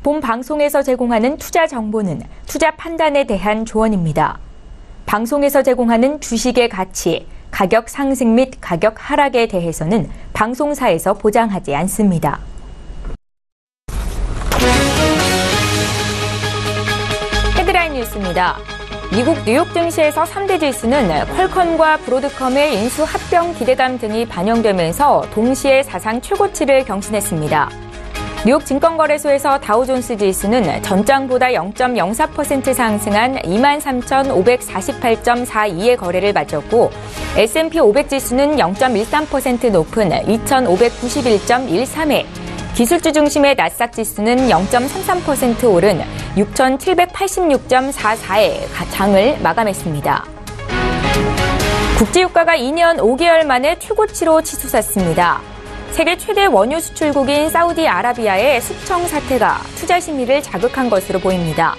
본 방송에서 제공하는 투자 정보는 투자 판단에 대한 조언입니다. 방송에서 제공하는 주식의 가치, 가격 상승 및 가격 하락에 대해서는 방송사에서 보장하지 않습니다. 헤드라인 뉴스입니다. 미국 뉴욕 증시에서 3대 지수는 퀄컴과 브로드컴의 인수 합병 기대감 등이 반영되면서 동시에 사상 최고치를 경신했습니다. 뉴욕 증권거래소에서 다우존스 지수는 전장보다 0.04% 상승한 23,548.42의 거래를 마쳤고 S&P 500 지수는 0.13% 높은 2,591.13회, 기술주 중심의 나스닥 지수는 0.33% 오른 6,786.44의 장을 마감했습니다. 국제유가가 2년 5개월 만에 최고치로 치솟았습니다. 세계 최대 원유 수출국인 사우디아라비아의 숙청 사태가 투자 심리를 자극한 것으로 보입니다.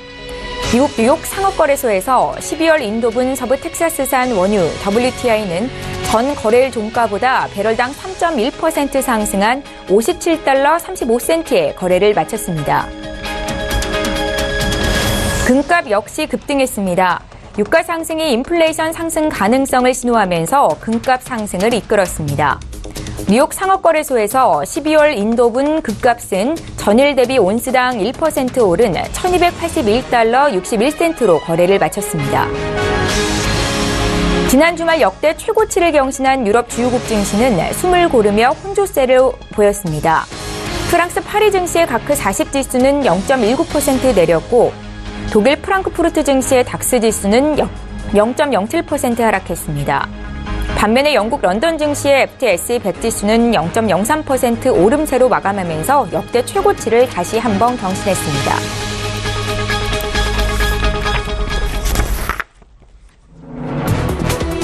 미국 뉴욕 상업거래소에서 12월 인도분 서부 텍사스산 원유 WTI는 전 거래일 종가보다 배럴당 3.1% 상승한 57달러 35센트에 거래를 마쳤습니다. 금값 역시 급등했습니다. 유가 상승이 인플레이션 상승 가능성을 신호하면서 금값 상승을 이끌었습니다. 뉴욕 상업거래소에서 12월 인도분 금값은 전일 대비 온스당 1% 오른 1281달러 61센트로 거래를 마쳤습니다. 지난 주말 역대 최고치를 경신한 유럽 주요국 증시는 숨을 고르며 혼조세를 보였습니다. 프랑스 파리 증시의 다크 40 지수는 0.19% 내렸고 독일 프랑크푸르트 증시의 닥스 지수는 0.07% 하락했습니다. 반면에 영국 런던 증시의 FTSE 100 지수는 0.03% 오름세로 마감하면서 역대 최고치를 다시 한번 경신했습니다.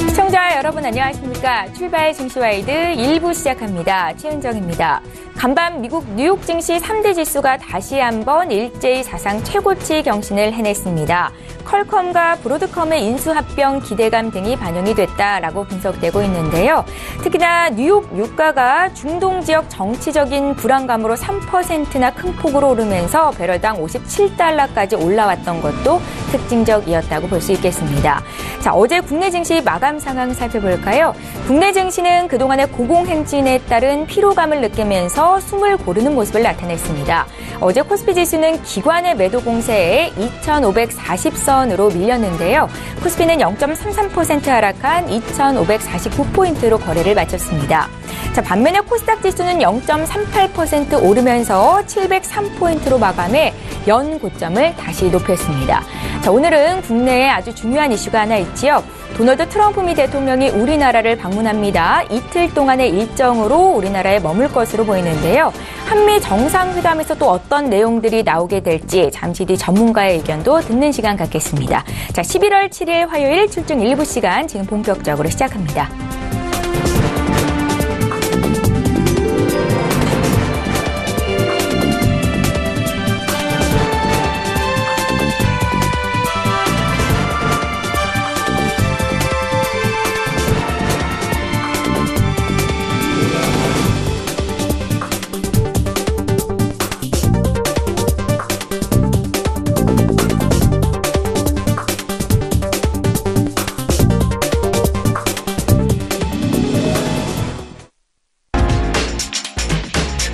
시청자 여러분 안녕하십니까? 출발 증시와이드 1부 시작합니다. 최은정입니다. 간밤 미국 뉴욕 증시 3대 지수가 다시 한번 일제히 사상 최고치 경신을 해냈습니다. 퀄컴과 브로드컴의 인수합병 기대감 등이 반영이 됐다라고 분석되고 있는데요. 특히나 뉴욕 유가가 중동 지역 정치적인 불안감으로 3%나 큰 폭으로 오르면서 배럴당 57달러까지 올라왔던 것도 특징적이었다고 볼 수 있겠습니다. 자, 어제 국내 증시 마감 상황 살펴볼까요? 국내 증시는 그동안의 고공행진에 따른 피로감을 느끼면서 숨을 고르는 모습을 나타냈습니다. 어제 코스피 지수는 기관의 매도 공세에 2,540선으로 밀렸는데요. 코스피는 0.33% 하락한 2,549포인트로 거래를 마쳤습니다. 자, 반면에 코스닥 지수는 0.38% 오르면서 703포인트로 마감해 연 고점을 다시 높였습니다. 자, 오늘은 국내에 아주 중요한 이슈가 하나 있지요. 도널드 트럼프 미 대통령이 우리나라를 방문합니다. 이틀 동안의 일정으로 우리나라에 머물 것으로 보이는데요. 한미 정상회담에서 또 어떤 내용들이 나오게 될지 잠시 뒤 전문가의 의견도 듣는 시간 갖겠습니다. 자, 11월 7일 화요일 출중 일부 시간 지금 본격적으로 시작합니다.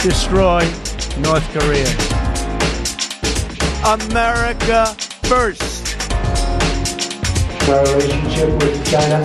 Destroy North Korea. America first. Our relationship with China.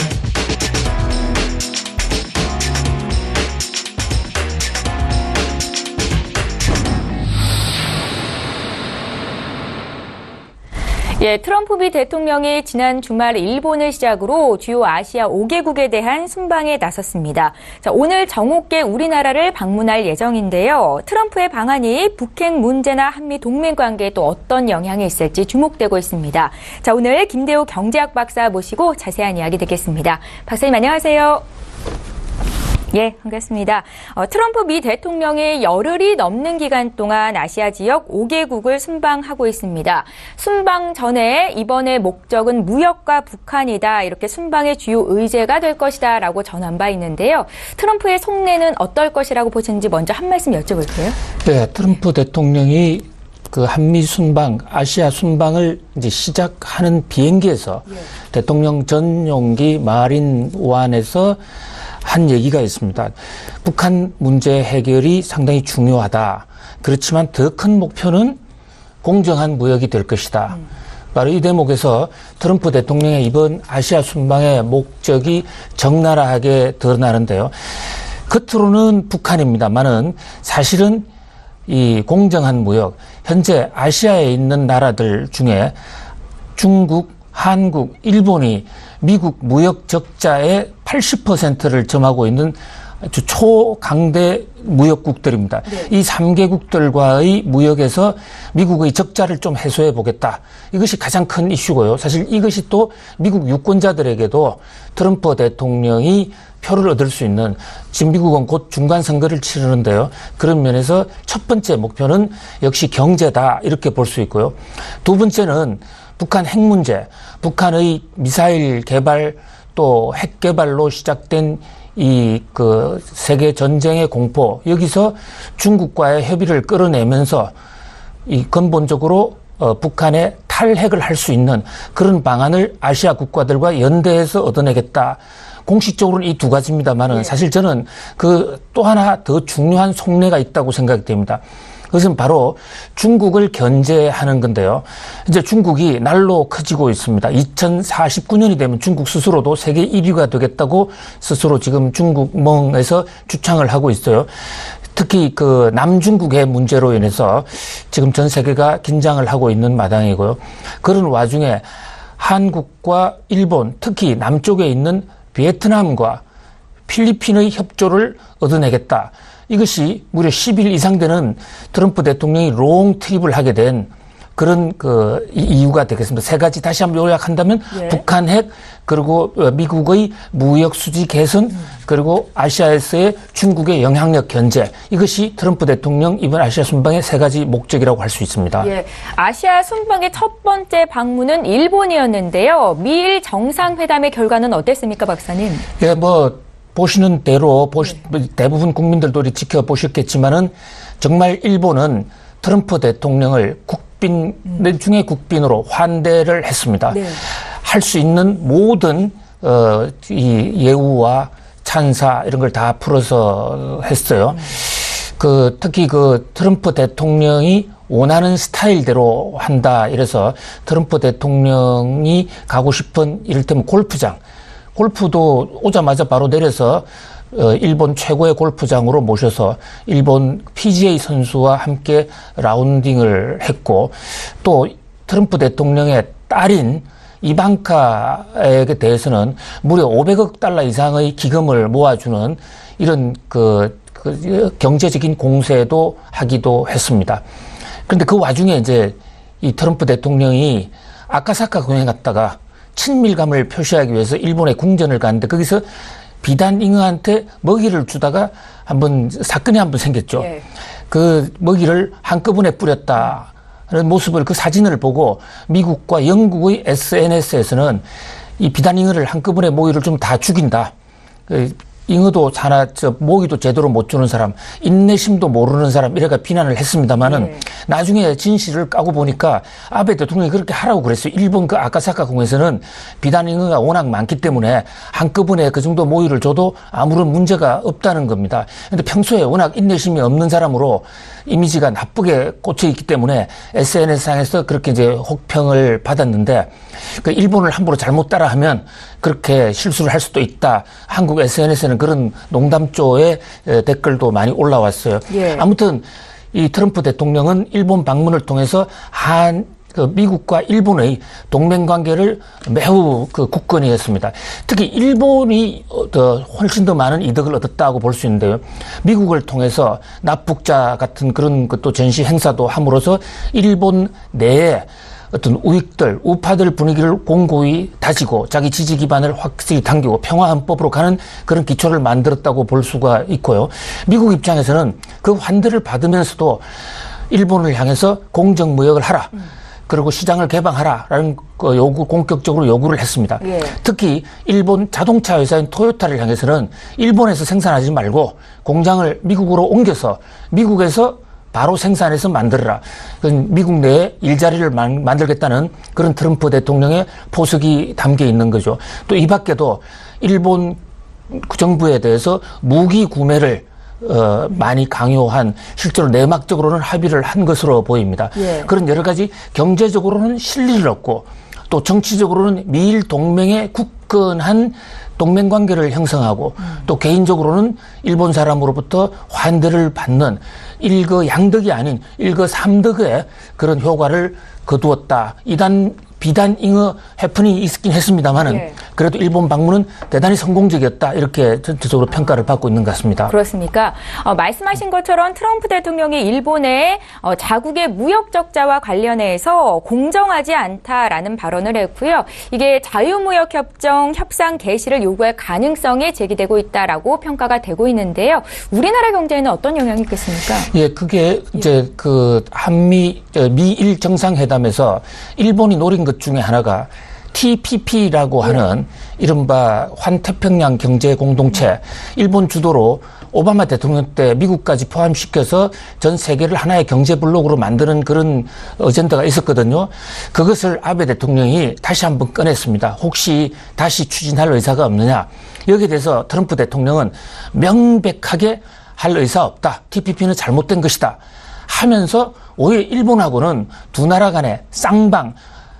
예, 트럼프 미 대통령이 지난 주말 일본을 시작으로 주요 아시아 5개국에 대한 순방에 나섰습니다. 자, 오늘 정오께 우리나라를 방문할 예정인데요. 트럼프의 방한이 북핵 문제나 한미 동맹 관계에 또 어떤 영향이 있을지 주목되고 있습니다. 자, 오늘 김대우 경제학 박사 모시고 자세한 이야기 듣겠습니다. 박사님 안녕하세요. 예, 반갑습니다. 트럼프 미 대통령이 열흘이 넘는 기간 동안 아시아 지역 5개국을 순방하고 있습니다. 순방 전에 이번의 목적은 무역과 북한이다. 이렇게 순방의 주요 의제가 될 것이다. 라고 전한 바 있는데요. 트럼프의 속내는 어떨 것이라고 보시는지 먼저 한 말씀 여쭤볼게요. 네, 트럼프 대통령이 그 한미 순방, 아시아 순방을 이제 시작하는 비행기에서 대통령 전용기 마린 원에서 한 얘기가 있습니다. 북한 문제 해결이 상당히 중요하다. 그렇지만 더 큰 목표는 공정한 무역이 될 것이다. 바로 이 대목에서 트럼프 대통령의 이번 아시아 순방의 목적이 적나라하게 드러나는데요. 겉으로는 북한입니다만은 사실은 이 공정한 무역, 현재 아시아에 있는 나라들 중에 중국, 한국, 일본이 미국 무역 적자의 80%를 점하고 있는 아주 초강대 무역국들입니다. 네. 이 3개국들과의 무역에서 미국의 적자를 좀 해소해 보겠다. 이것이 가장 큰 이슈고요. 사실 이것이 또 미국 유권자들에게도 트럼프 대통령이 표를 얻을 수 있는, 지금 미국은 곧 중간 선거를 치르는데요. 그런 면에서 첫 번째 목표는 역시 경제다, 이렇게 볼 수 있고요. 두 번째는 북한 핵 문제, 북한의 미사일 개발 또 핵 개발로 시작된 이 그 세계 전쟁의 공포, 여기서 중국과의 협의를 끌어내면서 이 근본적으로 북한의 탈핵을 할 수 있는 그런 방안을 아시아 국가들과 연대해서 얻어내겠다. 공식적으로는 이 두 가지입니다만은 사실 저는 그 또 하나 더 중요한 속내가 있다고 생각이 됩니다. 그것은 바로 중국을 견제하는 건데요. 이제 중국이 날로 커지고 있습니다. 2049년이 되면 중국 스스로도 세계 1위가 되겠다고 스스로 지금 중국멍에서 주창을 하고 있어요. 특히 그 남중국의 문제로 인해서 지금 전 세계가 긴장을 하고 있는 마당이고요. 그런 와중에 한국과 일본, 특히 남쪽에 있는 베트남과 필리핀의 협조를 얻어내겠다. 이것이 무려 10일 이상 되는 트럼프 대통령이 롱 트립을 하게 된 그런 그 이유가 되겠습니다. 세 가지 다시 한번 요약한다면 북한 핵, 그리고 미국의 무역 수지 개선, 그리고 아시아에서의 중국의 영향력 견제. 이것이 트럼프 대통령 이번 아시아 순방의 세 가지 목적이라고 할 수 있습니다. 예, 아시아 순방의 첫 번째 방문은 일본이었는데요. 미일 정상회담의 결과는 어땠습니까, 박사님? 예, 보시는 대로 대부분 국민들도 지켜보셨겠지만은 정말 일본은 트럼프 대통령을 국빈 중의 국빈으로 환대를 했습니다. 네. 할 수 있는 모든 이 예우와 찬사 이런 걸 다 풀어서 했어요. 특히 그 트럼프 대통령이 원하는 스타일대로 한다. 이래서 트럼프 대통령이 가고 싶은 이를테면 골프도 오자마자 바로 내려서 일본 최고의 골프장으로 모셔서 일본 PGA 선수와 함께 라운딩을 했고, 또 트럼프 대통령의 딸인 이방카에게 대해서는 무려 500억 달러 이상의 기금을 모아주는 이런 경제적인 공세도 하기도 했습니다. 그런데 그 와중에 이제 이 트럼프 대통령이 아카사카 공항에 갔다가 친밀감을 표시하기 위해서 일본에 궁전을 갔는데 거기서 비단 잉어한테 먹이를 주다가 사건이 한 번 생겼죠. 네. 그 먹이를 한꺼번에 뿌렸다는 모습을, 그 사진을 보고 미국과 영국의 SNS에서는 이 비단 잉어를 한꺼번에 모기를 좀 다 죽인다. 잉어도 모기도 제대로 못 주는 사람, 인내심도 모르는 사람, 이래가 비난을 했습니다만은 나중에 진실을 까고 보니까 아베 대통령이 그렇게 하라고 그랬어요. 일본 그 아카사카 공에서는 비단 잉어가 워낙 많기 때문에 한꺼번에 그 정도 모기를 줘도 아무런 문제가 없다는 겁니다. 근데 평소에 워낙 인내심이 없는 사람으로 이미지가 나쁘게 꽂혀 있기 때문에 SNS상에서 그렇게 이제 혹평을 받았는데, 그 일본을 함부로 잘못 따라하면 그렇게 실수를 할 수도 있다. 한국 SNS에는 그런 농담조의 댓글도 많이 올라왔어요. 예. 아무튼 이 트럼프 대통령은 일본 방문을 통해서 미국과 일본의 동맹 관계를 매우 굳건히 했습니다. 특히 일본이 훨씬 더 많은 이득을 얻었다고 볼 수 있는데요. 미국을 통해서 납북자 같은 그런 또 전시 행사도 함으로써 일본 내에 어떤 우파들 분위기를 공고히 다지고 자기 지지 기반을 확실히 당기고 평화헌법으로 가는 그런 기초를 만들었다고 볼 수가 있고요. 미국 입장에서는 그 환대를 받으면서도 일본을 향해서 공정무역을 하라. 그리고 시장을 개방하라라는 공격적으로 요구를 했습니다. 예. 특히 일본 자동차 회사인 토요타를 향해서는 일본에서 생산하지 말고 공장을 미국으로 옮겨서 미국에서 바로 생산해서 만들어라. 미국 내에 일자리를 만들겠다는 그런 트럼프 대통령의 포석이 담겨 있는 거죠. 또 이 밖에도 일본 정부에 대해서 무기 구매를 많이 강요한, 실제로 내막적으로는 합의를 한 것으로 보입니다. 예. 그런 여러 가지 경제적으로는 실리를 얻고 또 정치적으로는 미일 동맹에 굳건한 동맹 관계를 형성하고 또 개인적으로는 일본 사람으로부터 환대를 받는 일거양득이 아닌 일거삼득의 그런 효과를 거두었다. 비단잉어 해프닝이 있긴 했습니다만은 예. 그래도 일본 방문은 대단히 성공적이었다. 이렇게 전체적으로 평가를 받고 있는 것 같습니다. 그렇습니까? 말씀하신 것처럼 트럼프 대통령이 일본의 자국의 무역 적자와 관련해서 공정하지 않다라는 발언을 했고요. 이게 자유무역협정 협상 개시를 요구할 가능성이 제기되고 있다라고 평가가 되고 있는데요. 우리나라 경제에는 어떤 영향이 있겠습니까? 예, 그게 이제 그 미일 정상회담에서 일본이 노린 것 중에 하나가 TPP라고 하는 이른바 환태평양 경제 공동체, 일본 주도로 오바마 대통령 때 미국까지 포함시켜서 전 세계를 하나의 경제 블록으로 만드는 그런 어젠다가 있었거든요. 그것을 아베 대통령이 다시 한번 꺼냈습니다. 혹시 다시 추진할 의사가 없느냐. 여기에 대해서 트럼프 대통령은 명백하게 할 의사 없다. TPP는 잘못된 것이다. 하면서 오히려 일본하고는 두 나라 간의 쌍방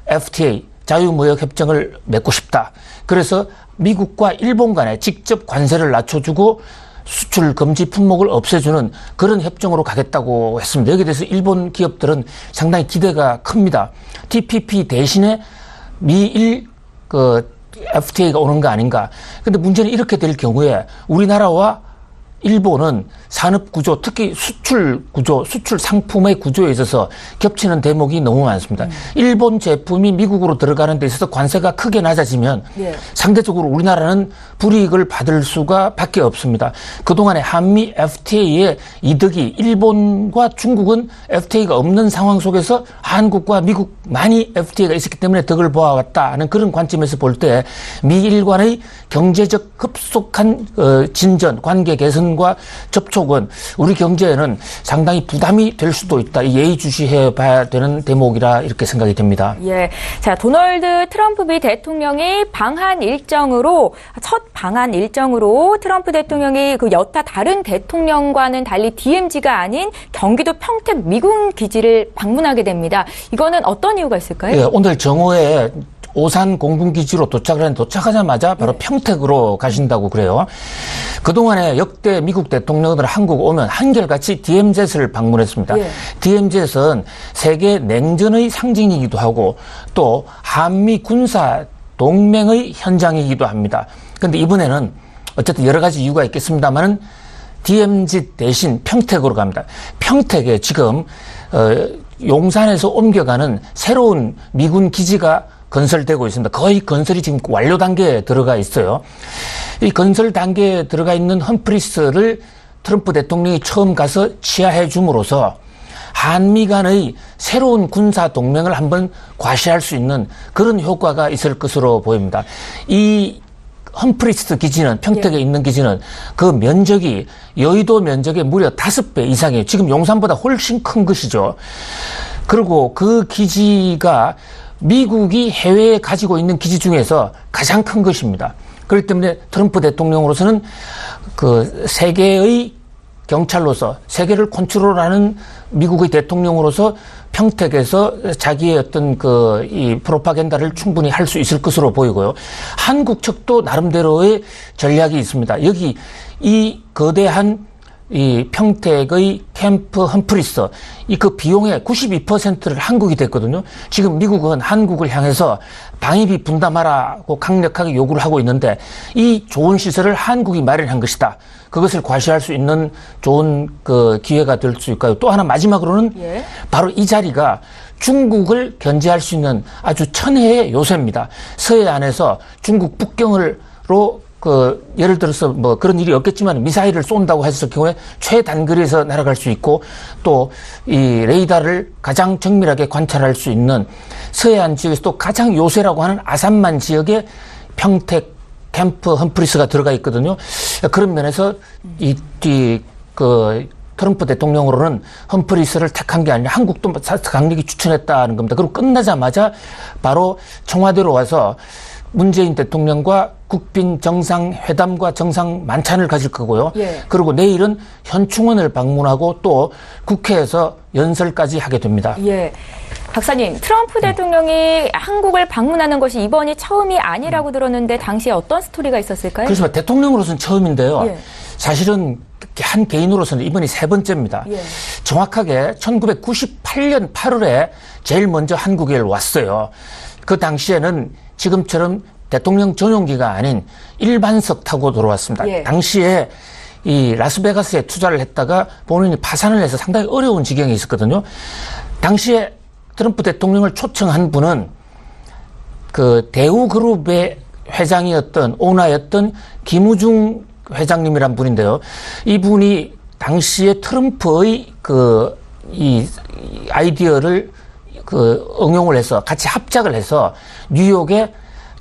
FTA, 자유무역협정을 맺고 싶다. 그래서 미국과 일본 간에 직접 관세를 낮춰주고 수출 금지 품목을 없애주는 그런 협정으로 가겠다고 했습니다. 여기에 대해서 일본 기업들은 상당히 기대가 큽니다. TPP 대신에 미일 FTA가 오는 거 아닌가. 근데 문제는 이렇게 될 경우에 우리나라와 일본은 산업 구조, 특히 수출 구조, 수출 상품의 구조에 있어서 겹치는 대목이 너무 많습니다. 일본 제품이 미국으로 들어가는 데 있어서 관세가 크게 낮아지면 상대적으로 우리나라는 불이익을 받을 수가 밖에 없습니다. 그동안에 한미 FTA의 이득이 일본과 중국은 FTA가 없는 상황 속에서 한국과 미국 많이 FTA가 있었기 때문에 덕을 보아왔다 하는 그런 관점에서 볼 때 미일 간의 경제적 급속한 진전, 관계 개선과 접촉은 우리 경제에는 상당히 부담이 될 수도 있다. 예의주시해 봐야 되는 대목이라 이렇게 생각이 됩니다. 예, 자, 도널드 트럼프 미 대통령이 첫 방한 일정으로 트럼프 대통령이 그 여타 다른 대통령과는 달리 DMZ가 아닌 경기도 평택 미군 기지를 방문하게 됩니다. 이거는 어떤 이유가 있을까요? 예, 오늘 정오에 오산 공군기지로 도착하자마자 바로 평택으로 가신다고 그래요. 그동안에 역대 미국 대통령들 한국 오면 한결같이 DMZ를 방문했습니다. 예. DMZ는 세계 냉전의 상징이기도 하고 또 한미 군사 동맹의 현장이기도 합니다. 그런데 이번에는 어쨌든 여러 가지 이유가 있겠습니다만은 DMZ 대신 평택으로 갑니다. 평택에 지금 용산에서 옮겨가는 새로운 미군 기지가 건설되고 있습니다. 거의 건설이 지금 완료 단계에 들어가 있어요. 이 건설 단계에 들어가 있는 험프리스를 트럼프 대통령이 처음 가서 치하해 줌으로써 한미 간의 새로운 군사 동맹을 한번 과시할 수 있는 그런 효과가 있을 것으로 보입니다. 이 험프리스 기지는, 평택에 있는 기지는 그 면적이 여의도 면적의 무려 5배 이상이에요. 지금 용산보다 훨씬 큰 것이죠. 그리고 그 기지가 미국이 해외에 가지고 있는 기지 중에서 가장 큰 것입니다. 그렇기 때문에 트럼프 대통령으로서는 그 세계의 경찰로서 세계를 컨트롤하는 미국의 대통령으로서 평택에서 자기의 어떤 이 프로파간다를 충분히 할 수 있을 것으로 보이고요. 한국 측도 나름대로의 전략이 있습니다. 여기 이 거대한 이 평택의 캠프 험프리스, 그 비용의 92%를 한국이 댔거든요. 지금 미국은 한국을 향해서 방위비 분담하라고 강력하게 요구를 하고 있는데 이 좋은 시설을 한국이 마련한 것이다. 그것을 과시할 수 있는 좋은 기회가 될 수 있고요. 또 하나 마지막으로는 바로 이 자리가 중국을 견제할 수 있는 아주 천혜의 요새입니다. 서해안에서 중국 북경으로 예를 들어서 그런 일이 없겠지만 미사일을 쏜다고 했을 경우에 최단거리에서 날아갈 수 있고 또 이 레이더를 가장 정밀하게 관찰할 수 있는 서해안 지역에서 또 가장 요새라고 하는 아산만 지역에 평택 캠프 험프리스가 들어가 있거든요. 그런 면에서 트럼프 대통령으로는 험프리스를 택한 게 아니라 한국도 강력히 추천했다는 겁니다. 그리고 끝나자마자 바로 청와대로 와서 문재인 대통령과 국빈 정상회담과 정상 만찬을 가질 거고요. 예. 그리고 내일은 현충원을 방문하고 또 국회에서 연설까지 하게 됩니다. 예. 박사님, 트럼프 대통령이 한국을 방문하는 것이 이번이 처음이 아니라고 들었는데 당시에 어떤 스토리가 있었을까요? 그렇지만 대통령으로서는 처음인데요. 예. 사실은 한 개인으로서는 이번이 세 번째입니다. 예. 정확하게 1998년 8월에 제일 먼저 한국에 왔어요. 그 당시에는 지금처럼 대통령 전용기가 아닌 일반석 타고 들어왔습니다. 예. 당시에 이 라스베가스에 투자를 했다가 본인이 파산을 해서 상당히 어려운 지경에 있었거든요. 당시에 트럼프 대통령을 초청한 분은 그 대우그룹의 회장이었던 오너였던 김우중 회장님이란 분인데요. 이분이 당시에 트럼프의 이 아이디어를 응용을 해서 같이 합작을 해서 뉴욕에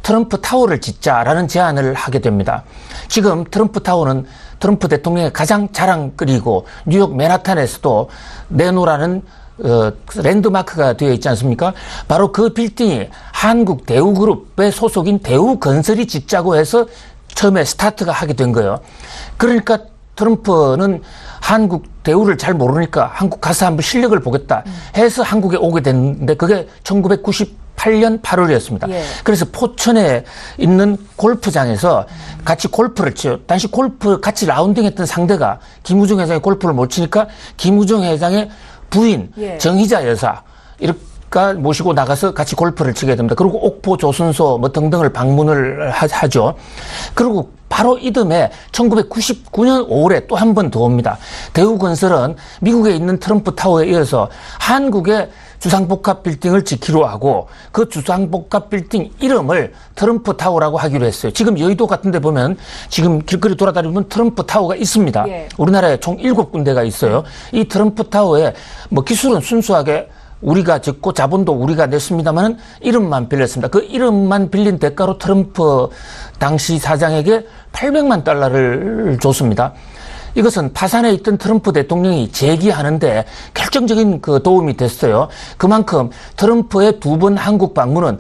트럼프 타워를 짓자라는 제안을 하게 됩니다. 지금 트럼프 타워는 트럼프 대통령의 가장 자랑거리고 뉴욕 맨하탄에서도 내놓으라는 랜드마크가 되어 있지 않습니까? 바로 그 빌딩이 한국 대우그룹의 소속인 대우건설이 짓자고 해서 처음에 스타트가 하게 된 거예요. 그러니까 트럼프는 한국 대우를 잘 모르니까 한국 가서 한번 실력을 보겠다 해서 한국에 오게 됐는데 그게 1998년 8월이었습니다. 예. 그래서 포천에 있는 골프장에서 같이 골프를 치요. 당시 골프 같이 라운딩했던 상대가 김우중 회장이 골프를 못 치니까 김우중 회장의 부인 예. 정희자 여사 이렇게 모시고 나가서 같이 골프를 치게 됩니다. 그리고 옥포 조선소 뭐 등등을 방문을 하죠. 그리고 바로 이듬해 1999년 5월에 또 한 번 더 옵니다. 대우건설은 미국에 있는 트럼프 타워에 이어서 한국의 주상복합 빌딩을 짓기로 하고 그 주상복합 빌딩 이름을 트럼프 타워라고 하기로 했어요. 지금 여의도 같은 데 보면 지금 길거리 돌아다니면 트럼프 타워가 있습니다. 예. 우리나라에 총 7군데가 있어요. 이 트럼프 타워에 뭐 기술은 순수하게 우리가 짓고 자본도 우리가 냈습니다만은 이름만 빌렸습니다. 그 이름만 빌린 대가로 트럼프 당시 사장에게 $800만 줬습니다. 이것은 파산에 있던 트럼프 대통령이 재기하는데 결정적인 도움이 됐어요. 그만큼 트럼프의 2번 한국 방문은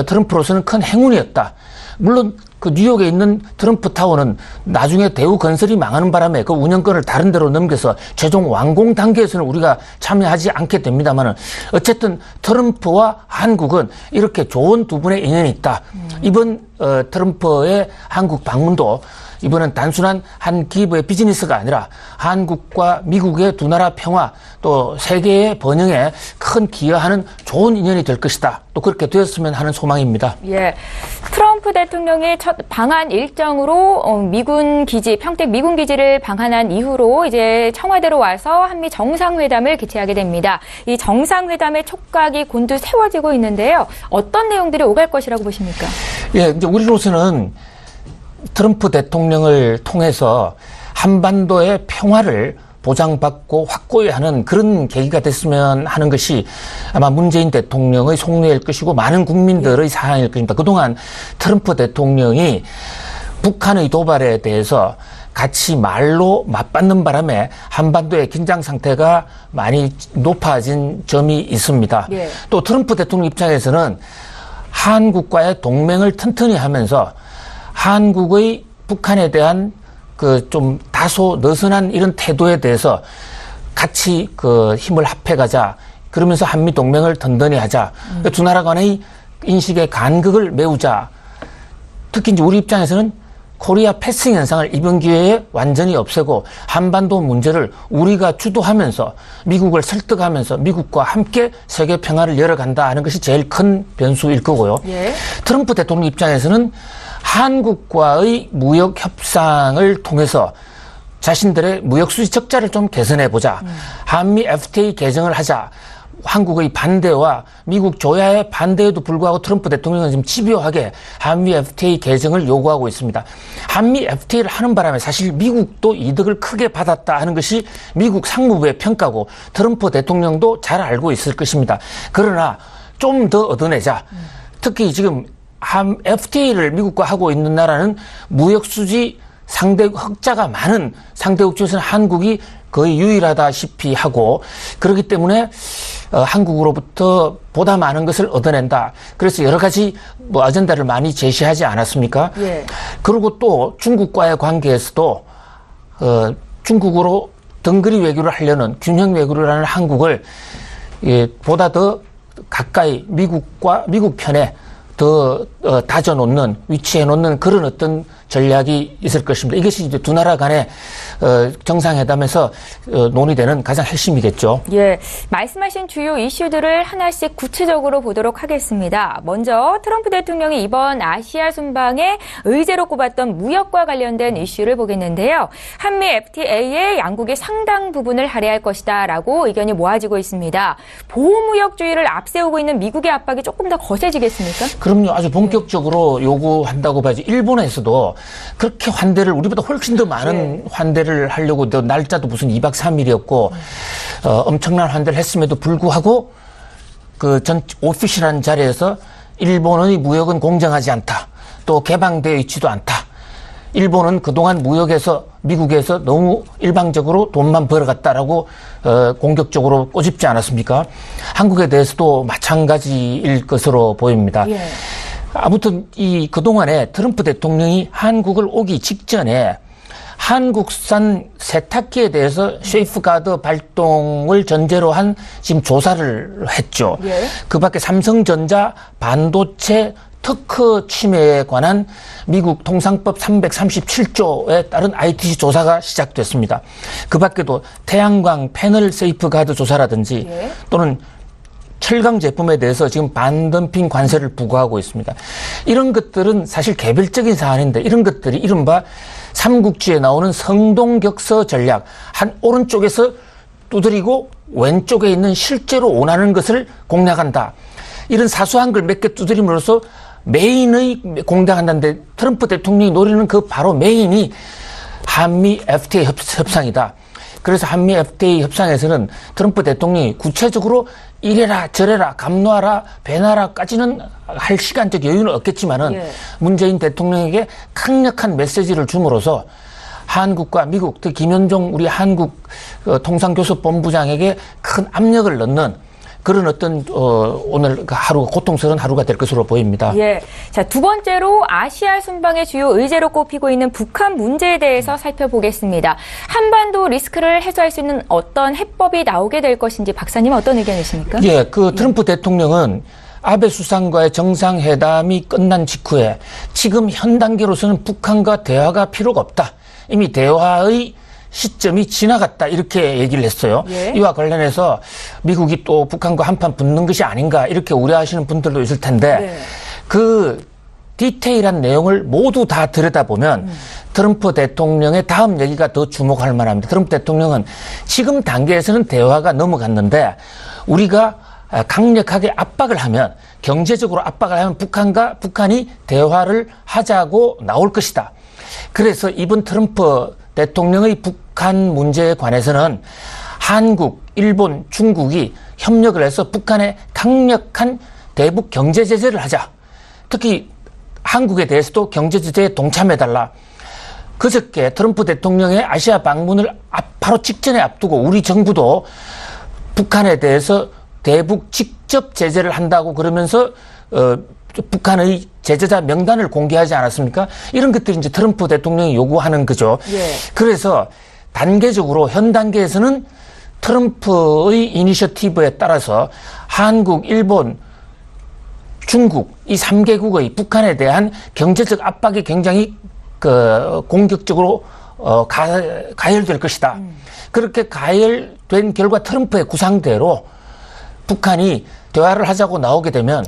트럼프로서는 큰 행운이었다. 물론 그 뉴욕에 있는 트럼프 타워는 나중에 대우건설이 망하는 바람에 그 운영권을 다른 데로 넘겨서 최종 완공 단계에서는 우리가 참여하지 않게 됩니다만은 어쨌든 트럼프와 한국은 이렇게 좋은 두 분의 인연이 있다. 이번 트럼프의 한국 방문도 이번은 단순한 한 기부의 비즈니스가 아니라 한국과 미국의 두 나라 평화 또 세계의 번영에 큰 기여하는 좋은 인연이 될 것이다. 또 그렇게 되었으면 하는 소망입니다. 예, 트럼프 대통령이 첫 방한 일정으로 미군 기지, 평택 미군 기지를 방한한 이후로 이제 청와대로 와서 한미 정상회담을 개최하게 됩니다. 이 정상회담의 촉각이 곤두 세워지고 있는데요. 어떤 내용들이 오갈 것이라고 보십니까? 예, 이제 우리로서는 트럼프 대통령을 통해서 한반도의 평화를 보장받고 확고히 하는 그런 계기가 됐으면 하는 것이 아마 문재인 대통령의 속내일 것이고 많은 국민들의 사항일 것입니다. 그동안 트럼프 대통령이 북한의 도발에 대해서 같이 말로 맞받는 바람에 한반도의 긴장 상태가 많이 높아진 점이 있습니다. 예. 또 트럼프 대통령 입장에서는 한국과의 동맹을 튼튼히 하면서 한국의 북한에 대한 좀 다소 느슨한 이런 태도에 대해서 같이 힘을 합해가자. 그러면서 한미 동맹을 든든히 하자. 두 나라 간의 인식의 간극을 메우자. 특히 이제 우리 입장에서는 코리아 패싱 현상을 이번 기회에 완전히 없애고 한반도 문제를 우리가 주도하면서 미국을 설득하면서 미국과 함께 세계 평화를 열어간다 하는 것이 제일 큰 변수일 거고요. 예. 트럼프 대통령 입장에서는 한국과의 무역 협상을 통해서 자신들의 무역 수지 적자를 좀 개선해 보자. 한미 FTA 개정을 하자. 한국의 반대와 미국 조야의 반대에도 불구하고 트럼프 대통령은 지금 집요하게 한미 FTA 개정을 요구하고 있습니다. 한미 FTA를 하는 바람에 사실 미국도 이득을 크게 받았다 하는 것이 미국 상무부의 평가고 트럼프 대통령도 잘 알고 있을 것입니다. 그러나 좀 더 얻어내자. 특히 지금 FTA를 미국과 하고 있는 나라는 무역 수지 상대 흑자가 많은 상대국 중에서는 한국이 거의 유일하다시피 하고 그렇기 때문에 한국으로부터 보다 많은 것을 얻어낸다. 그래서 여러 가지 뭐 아젠다를 많이 제시하지 않았습니까? 예. 그리고 또 중국과의 관계에서도 중국으로 덩그리 외교를 하려는 균형 외교를 하는 한국을 보다 더 가까이 미국 편에 더 다져놓는 위치해놓는 그런 어떤 전략이 있을 것입니다. 이것이 이제 두 나라 간의 정상회담에서 논의되는 가장 핵심이겠죠. 예, 말씀하신 주요 이슈들을 하나씩 구체적으로 보도록 하겠습니다. 먼저 트럼프 대통령이 이번 아시아 순방에 의제로 꼽았던 무역과 관련된 이슈를 보겠는데요. 한미 FTA에 양국이 상당 부분을 할애할 것이다라고 의견이 모아지고 있습니다. 보호무역주의를 앞세우고 있는 미국의 압박이 조금 더 거세지겠습니까? 그럼요. 아주 본격적으로 요구한다고 봐야지. 일본에서도 그렇게 환대를 우리보다 훨씬 더 많은 환대를 하려고 날짜도 무슨 2박 3일이었고 엄청난 환대를 했음에도 불구하고 그 전 오피셜한 자리에서 일본의 무역은 공정하지 않다. 또 개방되어 있지도 않다. 일본은 그동안 무역에서 미국에서 너무 일방적으로 돈만 벌어갔다라고 공격적으로 꼬집지 않았습니까? 한국에 대해서도 마찬가지일 것으로 보입니다. 예. 아무튼 그동안에 트럼프 대통령이 한국을 오기 직전에 한국산 세탁기에 대해서 세이프가드 발동을 전제로 한 지금 조사를 했죠. 예. 그 밖에 삼성전자 반도체 특허 침해에 관한 미국 통상법 337조에 따른 ITC 조사가 시작됐습니다. 그 밖에도 태양광 패널 세이프가드 조사라든지 또는 철강 제품에 대해서 지금 반덤핑 관세를 부과하고 있습니다. 이런 것들은 사실 개별적인 사안인데 이런 것들이 이른바 삼국지에 나오는 성동격서 전략, 한 오른쪽에서 두드리고 왼쪽에 있는 실제로 원하는 것을 공략한다. 이런 사소한 걸 몇 개 두드림으로써 메인의 공략한다는데 트럼프 대통령이 노리는 그 바로 메인이 한미 FTA 협상이다. 그래서 한미 FTA 협상에서는 트럼프 대통령이 구체적으로 이래라 저래라 감노하라 배나라까지는 할 시간적 여유는 없겠지만은 문재인 대통령에게 강력한 메시지를 줌으로써 한국과 미국, 특히 김현종 우리 한국 통상교섭본부장에게 큰 압력을 넣는 그런 어떤 오늘 하루가 고통스러운 하루가 될 것으로 보입니다. 예. 자, 두 번째로 아시아 순방의 주요 의제로 꼽히고 있는 북한 문제에 대해서 살펴보겠습니다. 한반도 리스크를 해소할 수 있는 어떤 해법이 나오게 될 것인지 박사님 어떤 의견이십니까? 예, 트럼프 대통령은 아베 수상과의 정상회담이 끝난 직후에 지금 현 단계로서는 북한과 대화가 필요가 없다. 이미 대화의 시점이 지나갔다 이렇게 얘기를 했어요. 예. 이와 관련해서 미국이 또 북한과 한판 붙는 것이 아닌가 이렇게 우려하시는 분들도 있을 텐데 그 디테일한 내용을 모두 다 들여다보면 트럼프 대통령의 다음 얘기가 더 주목할 만합니다. 트럼프 대통령은 지금 단계에서는 대화가 넘어갔는데 우리가 강력하게 압박을 하면 경제적으로 압박을 하면 북한이 대화를 하자고 나올 것이다. 그래서 이번 트럼프 대통령의 북한 문제에 관해서는 한국, 일본, 중국이 협력을 해서 북한에 강력한 대북 경제 제재를 하자. 특히 한국에 대해서도 경제 제재에 동참해달라. 그저께 트럼프 대통령의 아시아 방문을 바로 직전에 앞두고 우리 정부도 북한에 대해서 대북 직접 제재를 한다고 그러면서 북한의 제재자 명단을 공개하지 않았습니까? 이런 것들이 이제 트럼프 대통령이 요구하는 거죠. 예. 그래서 단계적으로 현 단계에서는 트럼프의 이니셔티브에 따라서 한국, 일본, 중국 이 3개국의 북한에 대한 경제적 압박이 굉장히 공격적으로 가열될 것이다. 그렇게 가열된 결과 트럼프의 구상대로 북한이 대화를 하자고 나오게 되면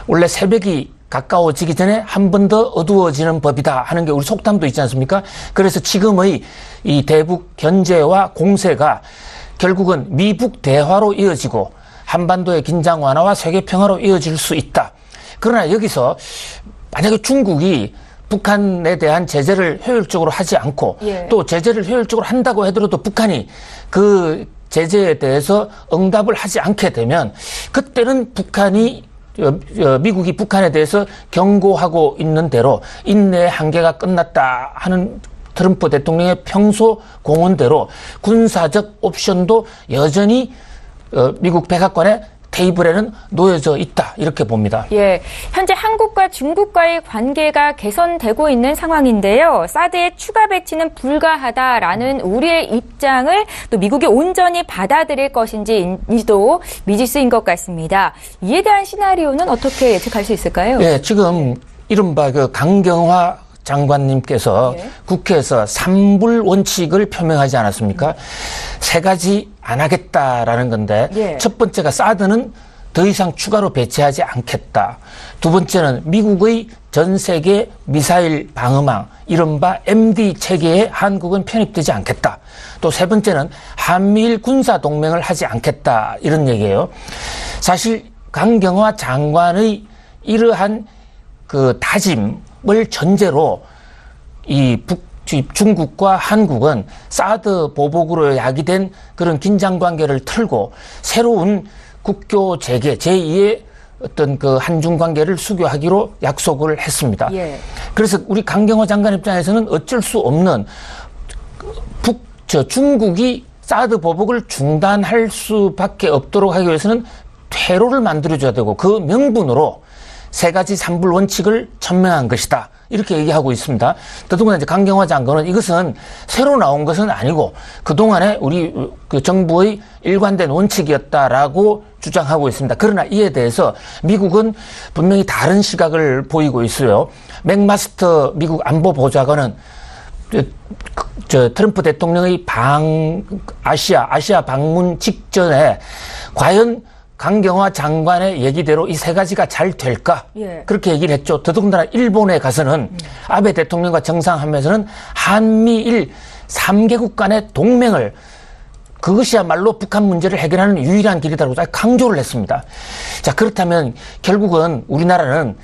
원래 새벽이 가까워지기 전에 한 번 더 어두워지는 법이다 하는 게 우리 속담도 있지 않습니까? 그래서 지금의 이 대북 견제와 공세가 결국은 미북 대화로 이어지고 한반도의 긴장 완화와 세계 평화로 이어질 수 있다. 그러나 여기서 만약에 중국이 북한에 대한 제재를 효율적으로 하지 않고 또 제재를 효율적으로 한다고 하더라도 북한이 그 제재에 대해서 응답을 하지 않게 되면 그때는 미국이 북한에 대해서 경고하고 있는 대로 인내의 한계가 끝났다 하는 트럼프 대통령의 평소 공언대로 군사적 옵션도 여전히 미국 백악관의 테이블에는 놓여져 있다 이렇게 봅니다. 예, 현재 한국과 중국과의 관계가 개선되고 있는 상황인데요. 사드의 추가 배치는 불가하다라는 우리의 입장을 또 미국이 온전히 받아들일 것인지도 미지수인 것 같습니다. 이에 대한 시나리오는 어떻게 예측할 수 있을까요? 예, 지금 이른바 그 강경화 장관님께서 국회에서 3불 원칙을 표명하지 않았습니까? 세 가지 안 하겠다라는 건데 첫 번째가 사드는 더 이상 추가로 배치하지 않겠다. 두 번째는 미국의 전 세계 미사일 방어망 이른바 MD 체계에 한국은 편입되지 않겠다. 또 세 번째는 한미일 군사 동맹을 하지 않겠다 이런 얘기예요. 사실 강경화 장관의 이러한 그 다짐을 전제로 이 중국과 한국은 사드 보복으로 야기된 그런 긴장 관계를 틀고 새로운 국교 재개 제2의 어떤 그 한중 관계를 수교하기로 약속을 했습니다. 그래서 우리 강경화 장관 입장에서는 어쩔 수 없는 중국이 사드 보복을 중단할 수밖에 없도록 하기 위해서는 퇴로를 만들어줘야 되고 그 명분으로 세 가지 3불 원칙을 천명한 것이다. 이렇게 얘기하고 있습니다. 더더군다나 이제 강경화 장관은 이것은 새로 나온 것은 아니고 그동안에 우리 그 정부의 일관된 원칙이었다라고 주장하고 있습니다. 그러나 이에 대해서 미국은 분명히 다른 시각을 보이고 있어요. 맥마스터 미국 안보보좌관은 트럼프 대통령의 아시아 방문 직전에 과연 강경화 장관의 얘기대로 이 세 가지가 잘 될까? 그렇게 얘기를 했죠. 더더군다나 일본에 가서는 아베 대통령과 정상하면서는 한미일 3개국 간의 동맹을 그것이야말로 북한 문제를 해결하는 유일한 길이라고 강조를 했습니다. 자, 그렇다면 결국은 우리나라는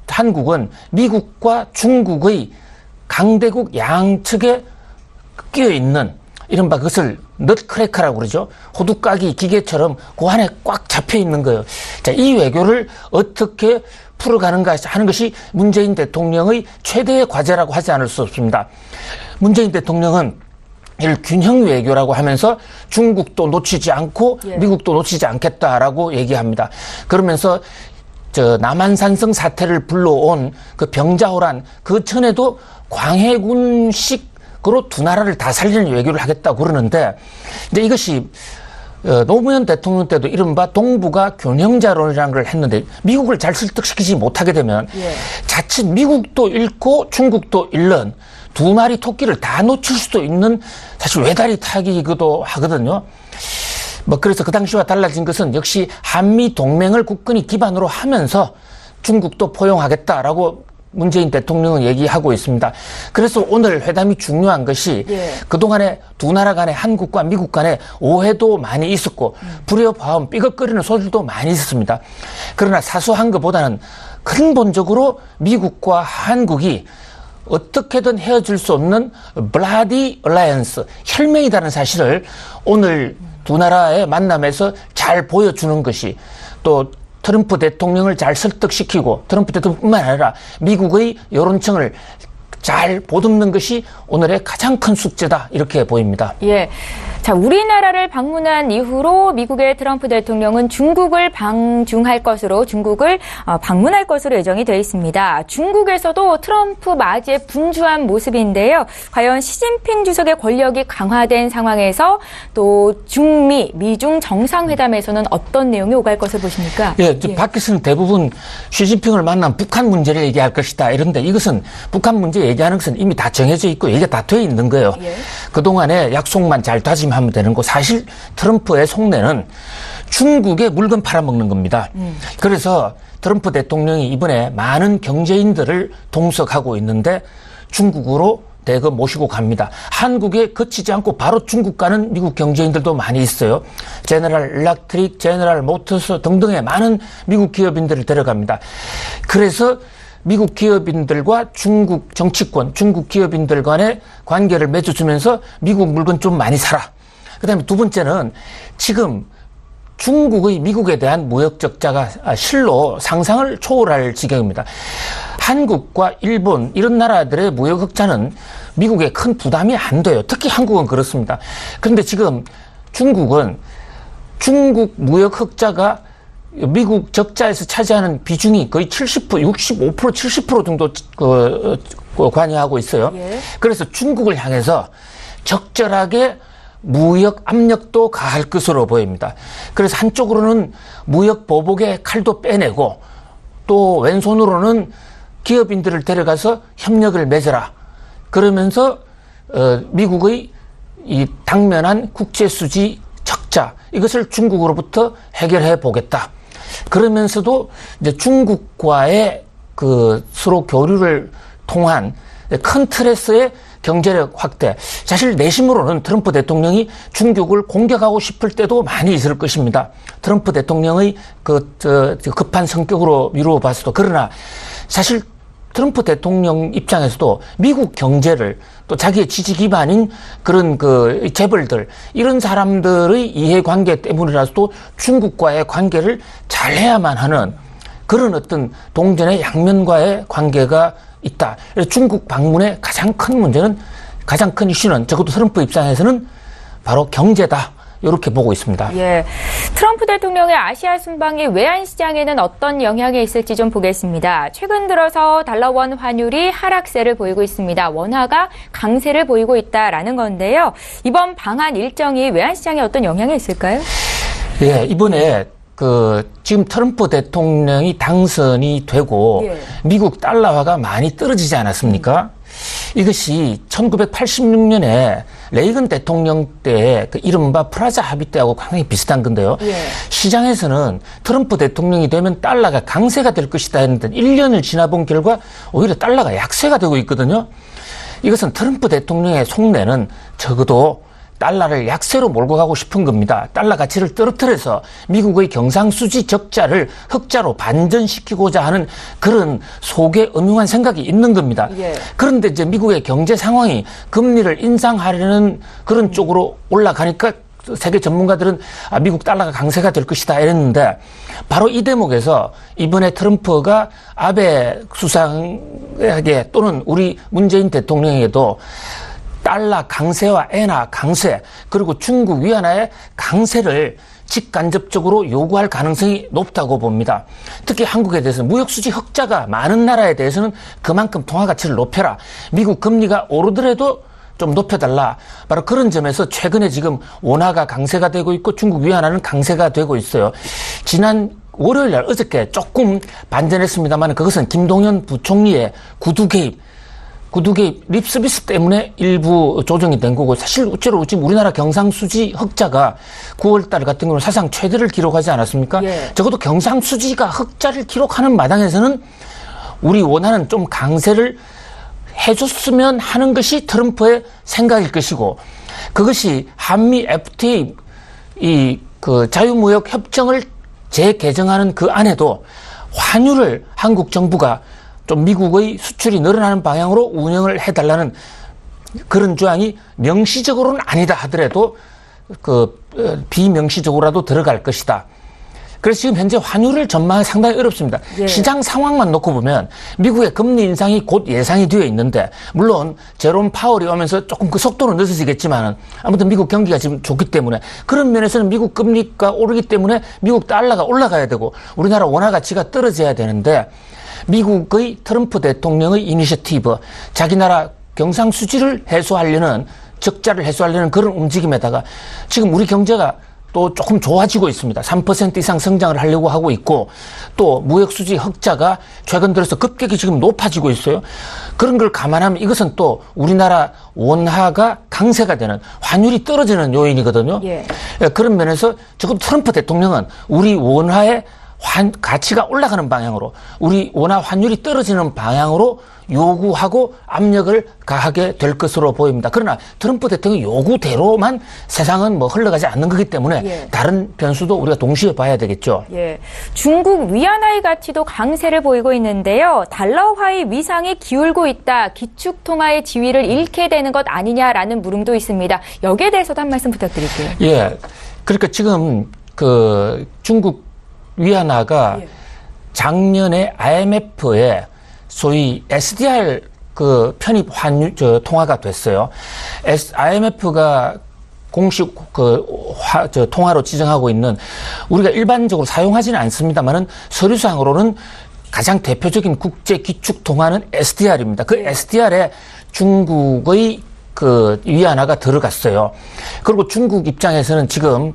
한국은 미국과 중국의 강대국 양측에 끼어 있는 이른바 그것을 넛크래커라고 그러죠. 호두까기 기계처럼 그 안에 꽉 잡혀 있는 거예요. 자, 이 외교를 어떻게 풀어가는가 하는 것이 문재인 대통령의 최대의 과제라고 하지 않을 수 없습니다. 문재인 대통령은 이를 균형 외교라고 하면서 중국도 놓치지 않고 미국도 놓치지 않겠다라고 얘기합니다. 그러면서 남한산성 사태를 불러온 그 병자호란 그 전에도 광해군식으로 두 나라를 다 살리는 외교를 하겠다고 그러는데 이제 이것이 노무현 대통령 때도 이른바 동북아 균형자론이라는 걸 했는데 미국을 잘 설득시키지 못하게 되면 자칫 미국도 잃고 중국도 잃는 두 마리 토끼를 다 놓칠 수도 있는 사실 외다리 타기이기도 하거든요. 그래서 그 당시와 달라진 것은 역시 한미 동맹을 굳건히 기반으로 하면서 중국도 포용하겠다라고 문재인 대통령은 얘기하고 있습니다. 그래서 오늘 회담이 중요한 것이 그동안에 두 나라 간에 한국과 미국 간에 오해도 많이 있었고 불협화음 삐걱거리는 소리도 많이 있었습니다. 그러나 사소한 것보다는 근본적으로 미국과 한국이 어떻게든 헤어질 수 없는 블라디 얼라이언스, 혈맹이라는 사실을 오늘 두 나라의 만남에서 잘 보여주는 것이 또 트럼프 대통령을 잘 설득시키고 트럼프 대통령뿐만 아니라 미국의 여론층을 잘 보듬는 것이 오늘의 가장 큰 숙제다 이렇게 보입니다. 자, 우리나라를 방문한 이후로 미국의 트럼프 대통령은 중국을 방중할 것으로 방문할 것으로 예정이 되어 있습니다. 중국에서도 트럼프 맞이에 분주한 모습인데요. 과연 시진핑 주석의 권력이 강화된 상황에서 또 중미, 미중 정상회담에서는 어떤 내용이 오갈 것을 보십니까? 밖에서는 대부분 시진핑을 만난 북한 문제를 얘기할 것이다 이런데 이것은 북한 문제 얘기하는 것은 이미 다 정해져 있고 얘기가 다 돼 있는 거예요. 그동안에 약속만 잘 다짐하면 되는 거. 사실 트럼프의 속내는 중국에 물건 팔아먹는 겁니다. 그래서 트럼프 대통령이 이번에 많은 경제인들을 동석하고 있는데 중국으로 대거 모시고 갑니다. 한국에 그치지 않고 바로 중국 가는 미국 경제인들도 많이 있어요. 제너럴 일렉트릭, 제너럴 모터스 등등의 많은 미국 기업인들을 데려갑니다. 그래서 미국 기업인들과 중국 정치권, 중국 기업인들 간의 관계를 맺어주면서 미국 물건 좀 많이 사라. 그 다음에 두 번째는 지금 중국의 미국에 대한 무역 적자가 실로 상상을 초월할 지경입니다. 한국과 일본 이런 나라들의 무역 흑자는 미국에 큰 부담이 안 돼요. 특히 한국은 그렇습니다. 그런데 지금 중국은 중국 무역 흑자가 미국 적자에서 차지하는 비중이 거의 70%, 65%, 70% 정도 관여하고 있어요. 예. 그래서 중국을 향해서 적절하게 무역 압력도 가할 것으로 보입니다. 그래서 한쪽으로는 무역 보복의 칼도 빼내고 또 왼손으로는 기업인들을 데려가서 협력을 맺어라. 그러면서 미국의 이 당면한 국제수지 적자 이것을 중국으로부터 해결해 보겠다. 그러면서도 이제 중국과의 그 서로 교류를 통한 큰 틀에서의 경제력 확대. 사실 내심으로는 트럼프 대통령이 중국을 공격하고 싶을 때도 많이 있을 것입니다. 트럼프 대통령의 급한 성격으로 미루어 봤어도. 그러나 사실 트럼프 대통령 입장에서도 미국 경제를 또 자기의 지지 기반인 그런 재벌들, 이런 사람들의 이해관계 때문이라서도 중국과의 관계를 잘해야만 하는 그런 어떤 동전의 양면과의 관계가 있다. 중국 방문의 가장 큰 문제는, 가장 큰 이슈는 적어도 트럼프 입장에서는 바로 경제다. 이렇게 보고 있습니다. 예, 트럼프 대통령의 아시아 순방이 외환 시장에는 어떤 영향이 있을지 좀 보겠습니다. 최근 들어서 달러원 환율이 하락세를 보이고 있습니다. 원화가 강세를 보이고 있다라는 건데요. 이번 방한 일정이 외환 시장에 어떤 영향이 있을까요? 예, 이번에 지금 트럼프 대통령이 당선이 되고 예. 미국 달러화가 많이 떨어지지 않았습니까? 이것이 1986년에 레이건 대통령 때 이른바 프라자 합의 때하고 굉장히 비슷한 건데요. 예. 시장에서는 트럼프 대통령이 되면 달러가 강세가 될 것이다 했는데 1년을 지나본 결과 오히려 달러가 약세가 되고 있거든요. 이것은 트럼프 대통령의 속내는 적어도 달러를 약세로 몰고 가고 싶은 겁니다. 달러 가치를 떨어뜨려서 미국의 경상수지 적자를 흑자로 반전시키고자 하는 그런 속에 음흉한 생각이 있는 겁니다. 예. 그런데 이제 미국의 경제 상황이 금리를 인상하려는 그런 쪽으로 올라가니까 세계 전문가들은 미국 달러가 강세가 될 것이다 이랬는데 바로 이 대목에서 이번에 트럼프가 아베 수상에게 또는 우리 문재인 대통령에게도 달러 강세와 엔화 강세 그리고 중국 위안화의 강세를 직간접적으로 요구할 가능성이 높다고 봅니다. 특히 한국에 대해서는 무역수지 흑자가 많은 나라에 대해서는 그만큼 통화가치를 높여라. 미국 금리가 오르더라도 좀 높여달라. 바로 그런 점에서 최근에 지금 원화가 강세가 되고 있고 중국 위안화는 강세가 되고 있어요. 지난 월요일 날 어저께 조금 반전했습니다만 그것은 김동연 부총리의 구두 개입 립서비스 때문에 일부 조정이 된 거고 사실 우체로 지금 우리나라 경상수지 흑자가 9월달 같은 경우는 사상 최대를 기록하지 않았습니까? 예. 적어도 경상수지가 흑자를 기록하는 마당에서는 우리 원화는 좀 강세를 해줬으면 하는 것이 트럼프의 생각일 것이고 그것이 한미 FTA 자유무역 협정을 재개정하는 그 안에도 환율을 한국 정부가 좀 미국의 수출이 늘어나는 방향으로 운영을 해달라는 그런 조항이 명시적으로는 아니다 하더라도 비명시적으로라도 들어갈 것이다. 그래서 지금 현재 환율을 전망하기 상당히 어렵습니다. 예. 시장 상황만 놓고 보면 미국의 금리 인상이 곧 예상이 되어 있는데 물론 제롬 파월이 오면서 조금 그 속도는 늦어지겠지만 아무튼 미국 경기가 지금 좋기 때문에 그런 면에서는 미국 금리가 오르기 때문에 미국 달러가 올라가야 되고 우리나라 원화 가치가 떨어져야 되는데 미국의 트럼프 대통령의 이니셔티브, 자기 나라 경상수지를 해소하려는, 적자를 해소하려는 그런 움직임에다가 지금 우리 경제가 또 조금 좋아지고 있습니다. 3% 이상 성장을 하려고 하고 있고 또 무역수지 흑자가 최근 들어서 급격히 지금 높아지고 있어요. 그런 걸 감안하면 이것은 또 우리나라 원화가 강세가 되는 환율이 떨어지는 요인이거든요. 예. 그런 면에서 지금 트럼프 대통령은 우리 원화의 가치가 올라가는 방향으로 우리 원화 환율이 떨어지는 방향으로 요구하고 압력을 가하게 될 것으로 보입니다. 그러나 트럼프 대통령의 요구대로만 세상은 흘러가지 않는 거기 때문에 예. 다른 변수도 우리가 동시에 봐야 되겠죠. 예. 중국 위안화의 가치도 강세를 보이고 있는데요. 달러화의 위상이 기울고 있다. 기축통화의 지위를 잃게 되는 것 아니냐라는 물음도 있습니다. 여기에 대해서도 한 말씀 부탁드릴게요. 예. 그러니까 지금 그 중국 위안화가 작년에 IMF에 소위 SDR 그 편입 통화가 됐어요. IMF가 공식 통화로 지정하고 있는 우리가 일반적으로 사용하지는 않습니다만은 서류상으로는 가장 대표적인 국제 기축 통화는 SDR입니다. 그 SDR에 중국의 그 위안화가 들어갔어요. 그리고 중국 입장에서는 지금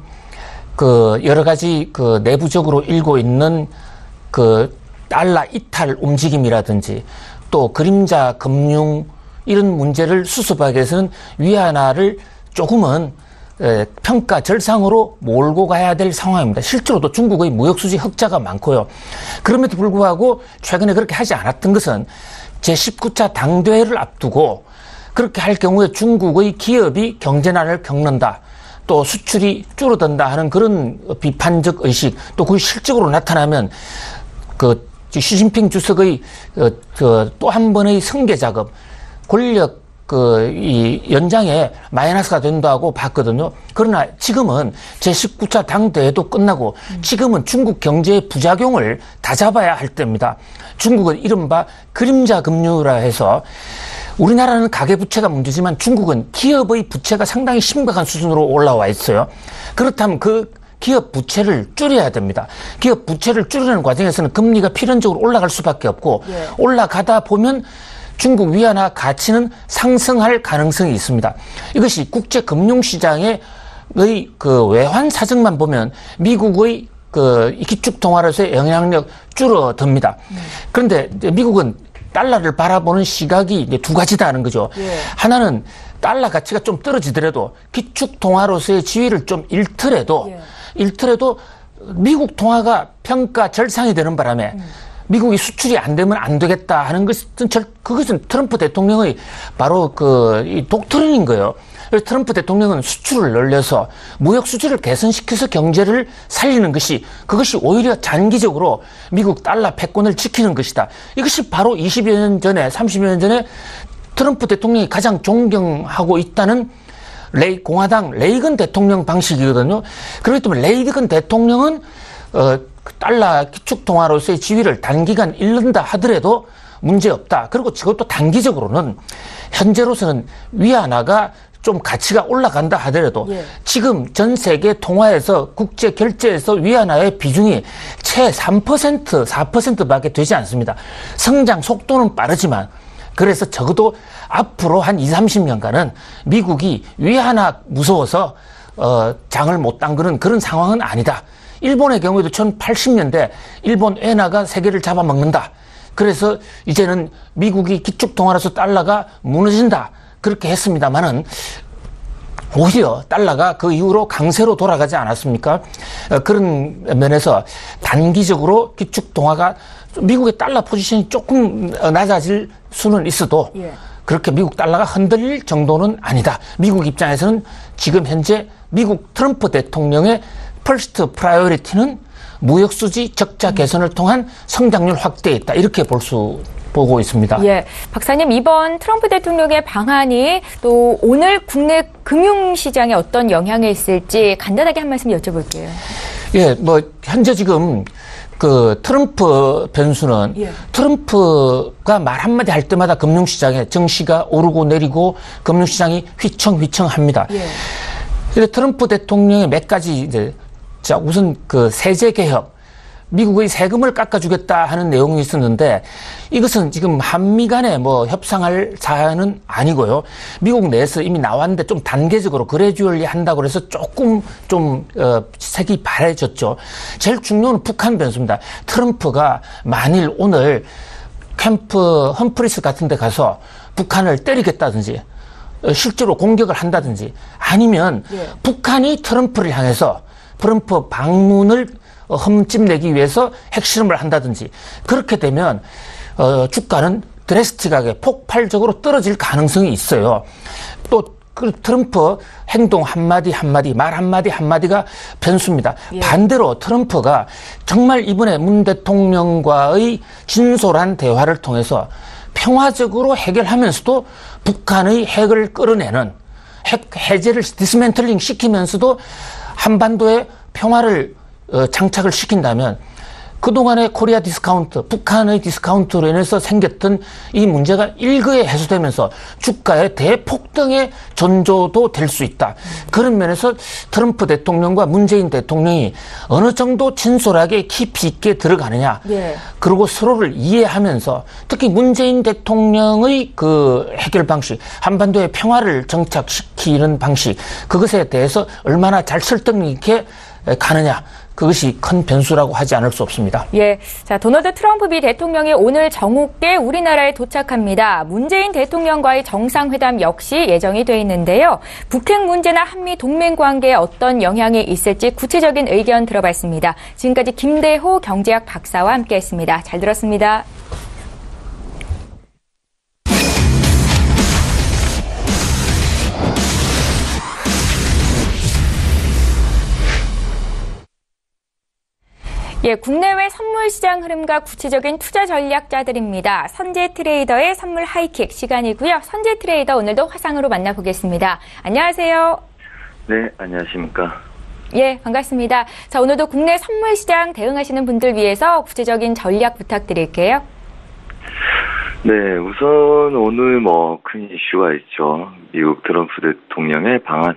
그 여러 가지 그 내부적으로 일고 있는 그 달러 이탈 움직임이라든지 또 그림자 금융 이런 문제를 수습하기 위해서는 위안화를 조금은 평가 절상으로 몰고 가야 될 상황입니다. 실제로도 중국의 무역수지 흑자가 많고요. 그럼에도 불구하고 최근에 그렇게 하지 않았던 것은 제19차 당대회를 앞두고 그렇게 할 경우에 중국의 기업이 경제난을 겪는다. 또 수출이 줄어든다 하는 그런 비판적 의식, 또 그게 실적으로 나타나면 그 시진핑 주석의 또 한 번의 승계 작업, 권력 이 연장에 마이너스가 된다고 봤거든요. 그러나 지금은 제19차 당대회도 끝나고 지금은 중국 경제의 부작용을 다 잡아야 할 때입니다. 중국은 이른바 그림자 금융이라 해서 우리나라는 가계부채가 문제지만 중국은 기업의 부채가 상당히 심각한 수준으로 올라와 있어요. 그렇다면 그 기업 부채를 줄여야 됩니다. 기업 부채를 줄이는 과정에서는 금리가 필연적으로 올라갈 수밖에 없고 올라가다 보면 중국 위안화 가치는 상승할 가능성이 있습니다. 이것이 국제 금융시장의 그 외환 사정만 보면 미국의 그 기축 통화로서의 영향력 줄어듭니다. 그런데 미국은 달러를 바라보는 시각이 이제 두 가지다는 거죠. 하나는 달러 가치가 좀 떨어지더라도 기축 통화로서의 지위를 좀 잃더라도 미국 통화가 평가 절상이 되는 바람에 미국이 수출이 안 되면 안 되겠다 하는 그것은 트럼프 대통령의 바로 이 독트린인 거예요. 그래서 트럼프 대통령은 수출을 늘려서 무역 수지를 개선시켜서 경제를 살리는 그것이 오히려 장기적으로 미국 달러 패권을 지키는 것이다. 이것이 바로 20여 년 전에, 30여 년 전에 트럼프 대통령이 가장 존경하고 있다는 공화당 레이건 대통령 방식이거든요. 그렇기 때문에 레이건 대통령은 달러 기축 통화로서의 지위를 단기간 잃는다 하더라도 문제없다. 그리고 그것도 단기적으로는 현재로서는 위안화가 좀 가치가 올라간다 하더라도 지금 전 세계 통화에서 국제 결제에서 위안화의 비중이 채 3%, 4%밖에 되지 않습니다. 성장 속도는 빠르지만 그래서 적어도 앞으로 한 20, 30년간은 미국이 위안화 무서워서 장을 못 담그는 그런 상황은 아니다. 일본의 경우에도 1980년대 일본 엔화가 세계를 잡아먹는다. 그래서 이제는 미국이 기축통화로서 달러가 무너진다. 그렇게 했습니다만은 오히려 달러가 그 이후로 강세로 돌아가지 않았습니까? 그런 면에서 단기적으로 기축통화가 미국의 달러 포지션이 조금 낮아질 수는 있어도 그렇게 미국 달러가 흔들릴 정도는 아니다. 미국 입장에서는 지금 현재 미국 트럼프 대통령의 퍼스트 프라이어리티는 무역수지 적자 개선을 통한 성장률 확대에 있다. 이렇게 보고 있습니다. 예, 박사님 이번 트럼프 대통령의 방안이 또 오늘 국내 금융시장에 어떤 영향을 있을지 간단하게 한 말씀 여쭤볼게요. 예, 현재 지금 그 트럼프 변수는 트럼프가 말 한마디 할 때마다 금융시장에 증시가 오르고 내리고 금융시장이 휘청휘청합니다. 그런데 트럼프 대통령의 몇 가지 우선 그 세제 개혁, 미국의 세금을 깎아주겠다 하는 내용이 있었는데 이것은 지금 한미 간에 협상할 사안은 아니고요. 미국 내에서 이미 나왔는데 좀 단계적으로 그래듀얼리 한다고 해서 조금 색이 바래졌죠. 제일 중요한 건 북한 변수입니다. 트럼프가 만일 오늘 캠프 험프리스 같은 데 가서 북한을 때리겠다든지 실제로 공격을 한다든지 아니면 북한이 트럼프를 향해서 트럼프 방문을 흠집내기 위해서 핵실험을 한다든지 그렇게 되면 주가는 드래스틱하게 폭발적으로 떨어질 가능성이 있어요. 또 그 트럼프 행동 한마디 말 한마디가 변수입니다. 반대로 트럼프가 정말 이번에 문 대통령과의 진솔한 대화를 통해서 평화적으로 해결하면서도 북한의 핵을 끌어내는 핵 해제를 디스맨틀링 시키면서도 한반도에 평화를 장착을 시킨다면 그동안의 코리아 디스카운트, 북한의 디스카운트로 인해서 생겼던 이 문제가 일거에 해소되면서 주가의 대폭등의 전조도 될 수 있다. 그런 면에서 트럼프 대통령과 문재인 대통령이 어느 정도 진솔하게 깊이 있게 들어가느냐. 예. 그리고 서로를 이해하면서 특히 문재인 대통령의 그 해결 방식, 한반도의 평화를 정착시키는 방식, 그것에 대해서 얼마나 잘 설득력 있게 가느냐. 그것이 큰 변수라고 하지 않을 수 없습니다. 예. 자, 도널드 트럼프 미 대통령이 오늘 정오께 우리나라에 도착합니다. 문재인 대통령과의 정상회담 역시 예정이 돼 있는데요. 북핵 문제나 한미 동맹 관계에 어떤 영향이 있을지 구체적인 의견 들어봤습니다. 지금까지 김대호 경제학 박사와 함께했습니다. 잘 들었습니다. 예, 국내외 선물 시장 흐름과 구체적인 투자 전략자들입니다. 선재 트레이더의 선물 하이킥 시간이고요. 선재 트레이더 오늘도 화상으로 만나보겠습니다. 안녕하세요. 네, 안녕하십니까. 예, 반갑습니다. 자, 오늘도 국내 선물 시장 대응하시는 분들 위해서 구체적인 전략 부탁드릴게요. 네, 우선 오늘 큰 이슈가 있죠. 미국 트럼프 대통령의 방안.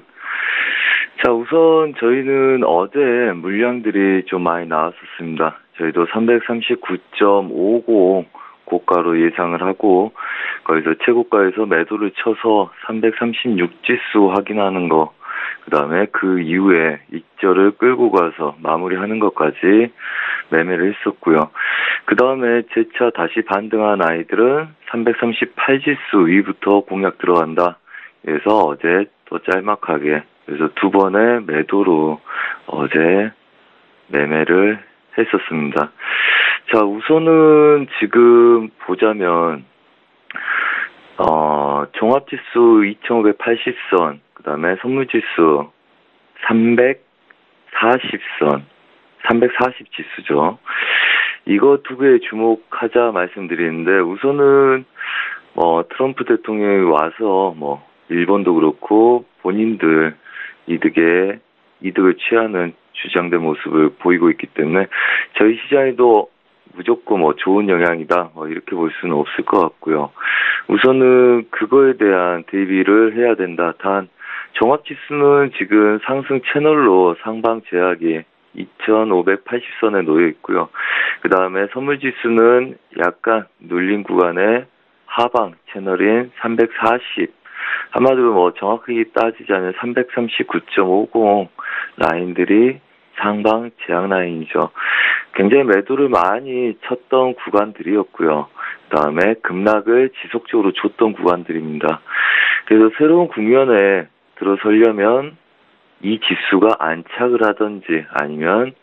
자, 우선 저희는 어제 물량들이 좀 많이 나왔었습니다. 저희도 339.50 고가로 예상을 하고 거기서 최고가에서 매도를 쳐서 336 지수 확인하는 거, 그 다음에 그 이후에 익절을 끌고 가서 마무리하는 것까지 매매를 했었고요. 그 다음에 재차 다시 반등한 아이들은 338 지수 위부터 공략 들어간다. 그래서 어제 또 짤막하게 그래서 두 번의 매도로 어제 매매를 했었습니다. 자, 우선은 지금 보자면 종합지수 2580선, 그 다음에 선물지수 340선, 340 지수죠. 이거 두 개에 주목하자 말씀드리는데, 우선은 트럼프 대통령이 와서 일본도 그렇고 본인들 이득을 취하는 주장된 모습을 보이고 있기 때문에 저희 시장에도 무조건 좋은 영향이다 이렇게 볼 수는 없을 것 같고요. 우선은 그거에 대한 대비를 해야 된다. 단 종합지수는 지금 상승 채널로 상방 제약이 2580선에 놓여 있고요. 그 다음에 선물지수는 약간 눌린 구간의 하방 채널인 340, 한마디로 정확하게 따지자면 339.50 라인들이 상방 제약 라인이죠. 굉장히 매도를 많이 쳤던 구간들이었고요. 그 다음에 급락을 지속적으로 줬던 구간들입니다. 그래서 새로운 국면에 들어서려면 이 지수가 안착을 하든지 아니면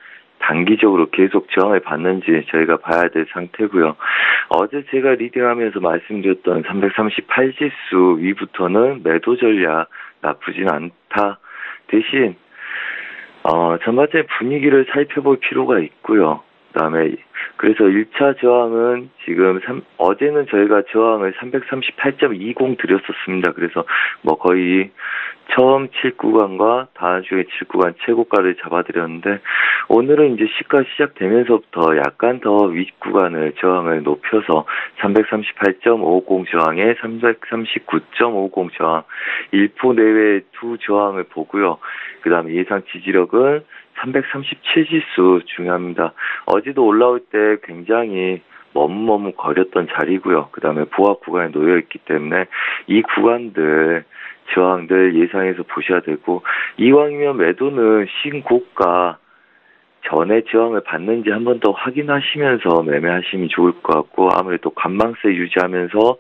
단기적으로 계속 저항을 받는지 저희가 봐야 될 상태고요. 어제 제가 리딩하면서 말씀드렸던 338 지수 위부터는 매도 전략 나쁘진 않다. 대신 전반적인 분위기를 살펴볼 필요가 있고요. 그다음에 그래서 1차 저항은 지금 어제는 저희가 저항을 338.20 드렸었습니다. 그래서 거의 처음 7구간과 다음 주에 7구간 최고가를 잡아드렸는데 오늘은 이제 시가 시작되면서부터 약간 더 윗구간을 저항을 높여서 338.50 저항에 339.50 저항 1포 내외의 두 저항을 보고요. 그 다음에 예상 지지력은 337 지수 중요합니다. 어제도 올라올 때 굉장히 머뭇머뭇거렸던 자리고요. 그 다음에 보합 구간에 놓여있기 때문에 이 구간들 저항들 예상해서 보셔야 되고 이왕이면 매도는 신고가 전에 저항을 받는지 한 번 더 확인하시면서 매매하시면 좋을 것 같고 아무래도 관망세 유지하면서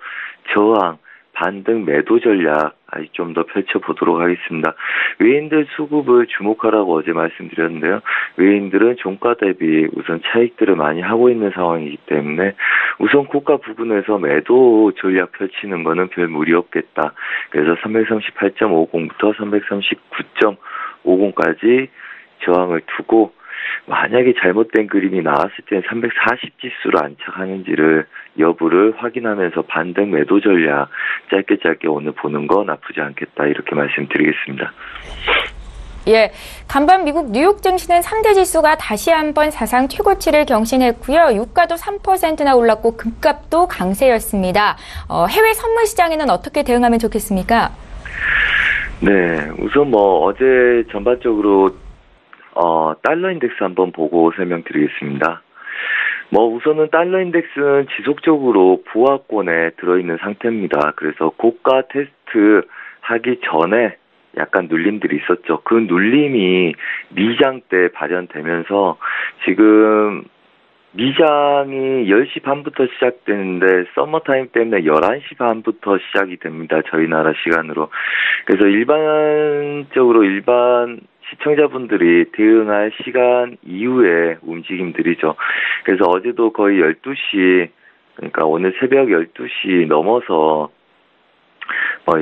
저항 반등 매도 전략 아직 좀 더 펼쳐보도록 하겠습니다. 외인들 수급을 주목하라고 어제 말씀드렸는데요. 외인들은 종가 대비 우선 차익들을 많이 하고 있는 상황이기 때문에 우선 고가 부분에서 매도 전략 펼치는 거는 별 무리 없겠다. 그래서 338.50부터 339.50까지 저항을 두고 만약에 잘못된 그림이 나왔을 때는 340 지수로 안착하는지를 여부를 확인하면서 반등 매도 전략 짧게 오늘 보는 거 나쁘지 않겠다 이렇게 말씀드리겠습니다. 예, 간밤 미국 뉴욕 증시는 3대 지수가 다시 한번 사상 최고치를 경신했고요. 유가도 3%나 올랐고 금값도 강세였습니다. 해외 선물 시장에는 어떻게 대응하면 좋겠습니까? 네, 우선 어제 전반적으로 달러 인덱스 한번 보고 설명드리겠습니다. 우선은 달러 인덱스는 지속적으로 부하권에 들어있는 상태입니다. 그래서 고가 테스트 하기 전에 약간 눌림들이 있었죠. 그 눌림이 미장 때 발현되면서 지금 미장이 10시 반부터 시작되는데 서머타임 때문에 11시 반부터 시작이 됩니다. 저희 나라 시간으로. 그래서 일반적으로 일반 시청자분들이 대응할 시간 이후에 움직임들이죠. 그래서 어제도 거의 12시, 그러니까 오늘 새벽 12시 넘어서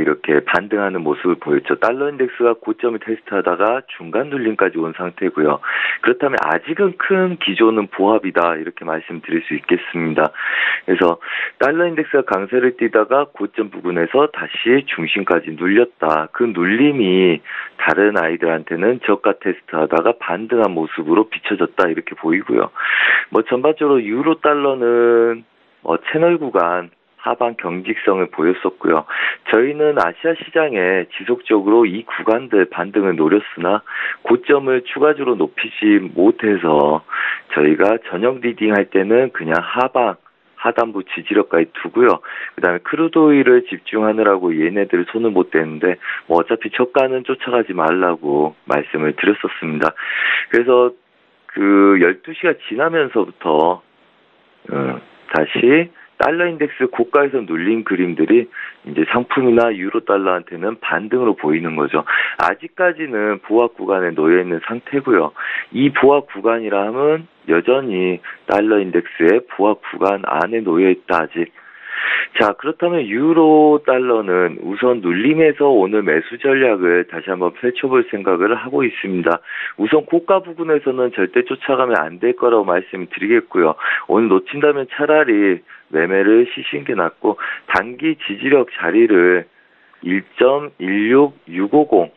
이렇게 반등하는 모습을 보였죠. 달러 인덱스가 고점을 테스트하다가 중간 눌림까지 온 상태고요. 그렇다면 아직은 큰 기조는 보합이다 이렇게 말씀드릴 수 있겠습니다. 그래서 달러 인덱스가 강세를 띠다가 고점 부근에서 다시 중심까지 눌렸다. 그 눌림이 다른 아이들한테는 저가 테스트하다가 반등한 모습으로 비춰졌다 이렇게 보이고요. 전반적으로 유로 달러는 채널 구간 하방 경직성을 보였었고요. 저희는 아시아 시장에 지속적으로 이 구간들 반등을 노렸으나 고점을 추가적으로 높이지 못해서 저희가 저녁 리딩 할 때는 그냥 하단부 지지력까지 두고요. 그 다음에 크루드 오일을 집중하느라고 얘네들 손을 못 대는데 어차피 저가는 쫓아가지 말라고 말씀을 드렸었습니다. 그래서 그 12시가 지나면서부터 다시 달러 인덱스 고가에서 눌린 그림들이 이제 상품이나 유로 달러한테는 반등으로 보이는 거죠. 아직까지는 보합 구간에 놓여 있는 상태고요. 이 보합 구간이라 하면 여전히 달러 인덱스의 보합 구간 안에 놓여 있다 아직. 자, 그렇다면 유로 달러는 우선 눌림에서 오늘 매수 전략을 다시 한번 펼쳐볼 생각을 하고 있습니다. 우선 고가 부근에서는 절대 쫓아가면 안 될 거라고 말씀드리겠고요. 오늘 놓친다면 차라리 매매를 쉬신 게 낫고 단기 지지력 자리를 1.16650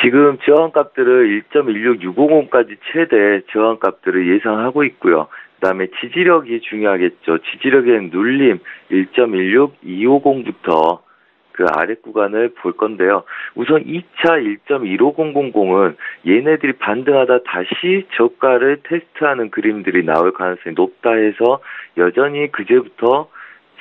지금 저항값들을 1.16650까지 최대 저항값들을 예상하고 있고요. 그 다음에 지지력이 중요하겠죠. 지지력의 눌림 1.16250부터 그 아래 구간을 볼 건데요. 우선 2차 1.15000은 얘네들이 반등하다 다시 저가를 테스트하는 그림들이 나올 가능성이 높다 해서 여전히 그제부터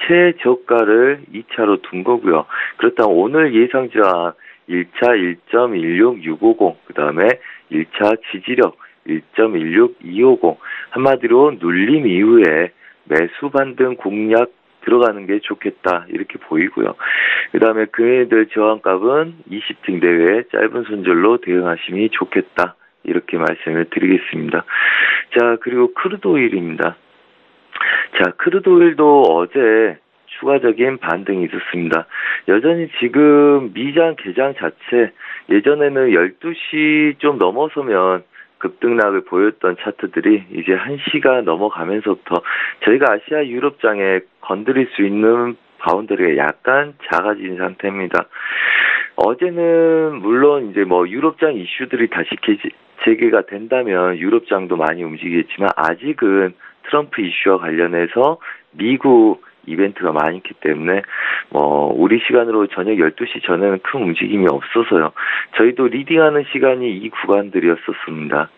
최저가를 2차로 둔 거고요. 그렇다면 오늘 예상저항 1차 1.16650, 그 다음에 1차 지지력 1.16250, 한마디로 눌림 이후에 매수 반등 공략 들어가는 게 좋겠다 이렇게 보이고요. 그 다음에 그네들 저항값은 20등 내외 짧은 손절로 대응하심이 좋겠다 이렇게 말씀을 드리겠습니다. 자, 그리고 크루드 오일입니다. 자, 크루드 오일도 어제 추가적인 반등이 있었습니다. 여전히 지금 미장 개장 자체 예전에는 12시 좀 넘어서면 급등락을 보였던 차트들이 이제 1시가 넘어가면서부터 저희가 아시아 유럽장에 건드릴 수 있는 바운더리가 약간 작아진 상태입니다. 어제는 물론 이제 유럽장 이슈들이 다시 재개가 된다면 유럽장도 많이 움직이겠지만 아직은 트럼프 이슈와 관련해서 미국 이벤트가 많이 있기 때문에 우리 시간으로 저녁 12시 전에는 큰 움직임이 없어서요. 저희도 리딩하는 시간이 이 구간들이었었습니다.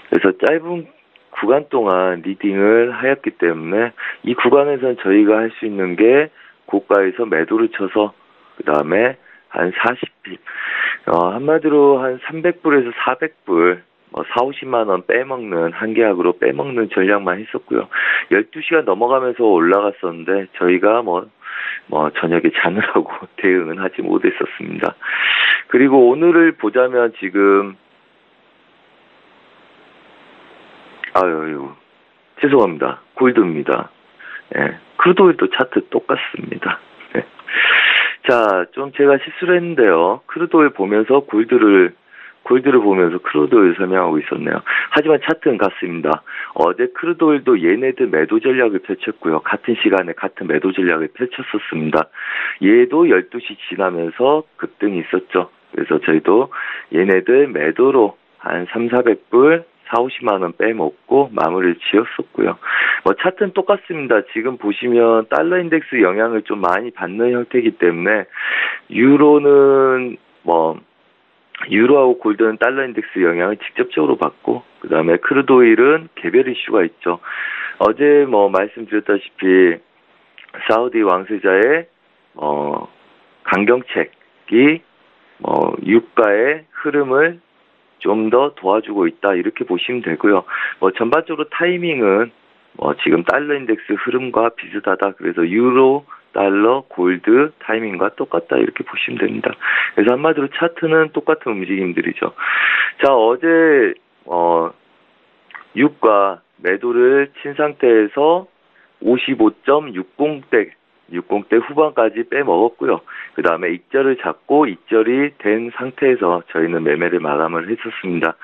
그래서 짧은 구간 동안 리딩을 하였기 때문에 이 구간에서는 저희가 할 수 있는 게 고가에서 매도를 쳐서 그 다음에 한 40핍 한마디로 한 300불에서 400불 40-50만 원 빼먹는 한 계약으로 빼먹는 전략만 했었고요. 12시가 넘어가면서 올라갔었는데 저희가 저녁에 자느라고 대응은 하지 못했었습니다. 그리고 오늘을 보자면 지금 죄송합니다. 골드입니다. 예, 크루드 오일도 차트 똑같습니다. 예. 자, 좀 제가 실수를 했는데요. 크루드 오일 보면서 골드를 골드를 보면서 크루드오일 설명하고 있었네요. 하지만 차트는 같습니다. 어제 크루드오일도 얘네들 매도 전략을 펼쳤고요. 같은 시간에 같은 매도 전략을 펼쳤었습니다. 얘도 12시 지나면서 급등이 있었죠. 그래서 저희도 얘네들 매도로 한 300~400불 40~50만 원 빼먹고 마무리를 지었었고요. 뭐 차트는 똑같습니다. 지금 보시면 달러 인덱스 영향을 좀 많이 받는 형태이기 때문에 유로는 유로하고 골드는 달러 인덱스 영향을 직접적으로 받고, 그 다음에 크루드 오일은 개별 이슈가 있죠. 어제 말씀드렸다시피 사우디 왕세자의 강경책이 유가의 흐름을 좀 더 도와주고 있다, 이렇게 보시면 되고요. 전반적으로 타이밍은 지금 달러 인덱스 흐름과 비슷하다. 그래서 유로, 달러, 골드 타이밍과 똑같다, 이렇게 보시면 됩니다. 그래서 한마디로 차트는 똑같은 움직임들이죠. 자, 어제 유가 매도를 친 상태에서 55.60대 후반까지 빼먹었고요. 그 다음에 익절을 잡고 익절이 된 상태에서 저희는 매매를 마감을 했었습니다.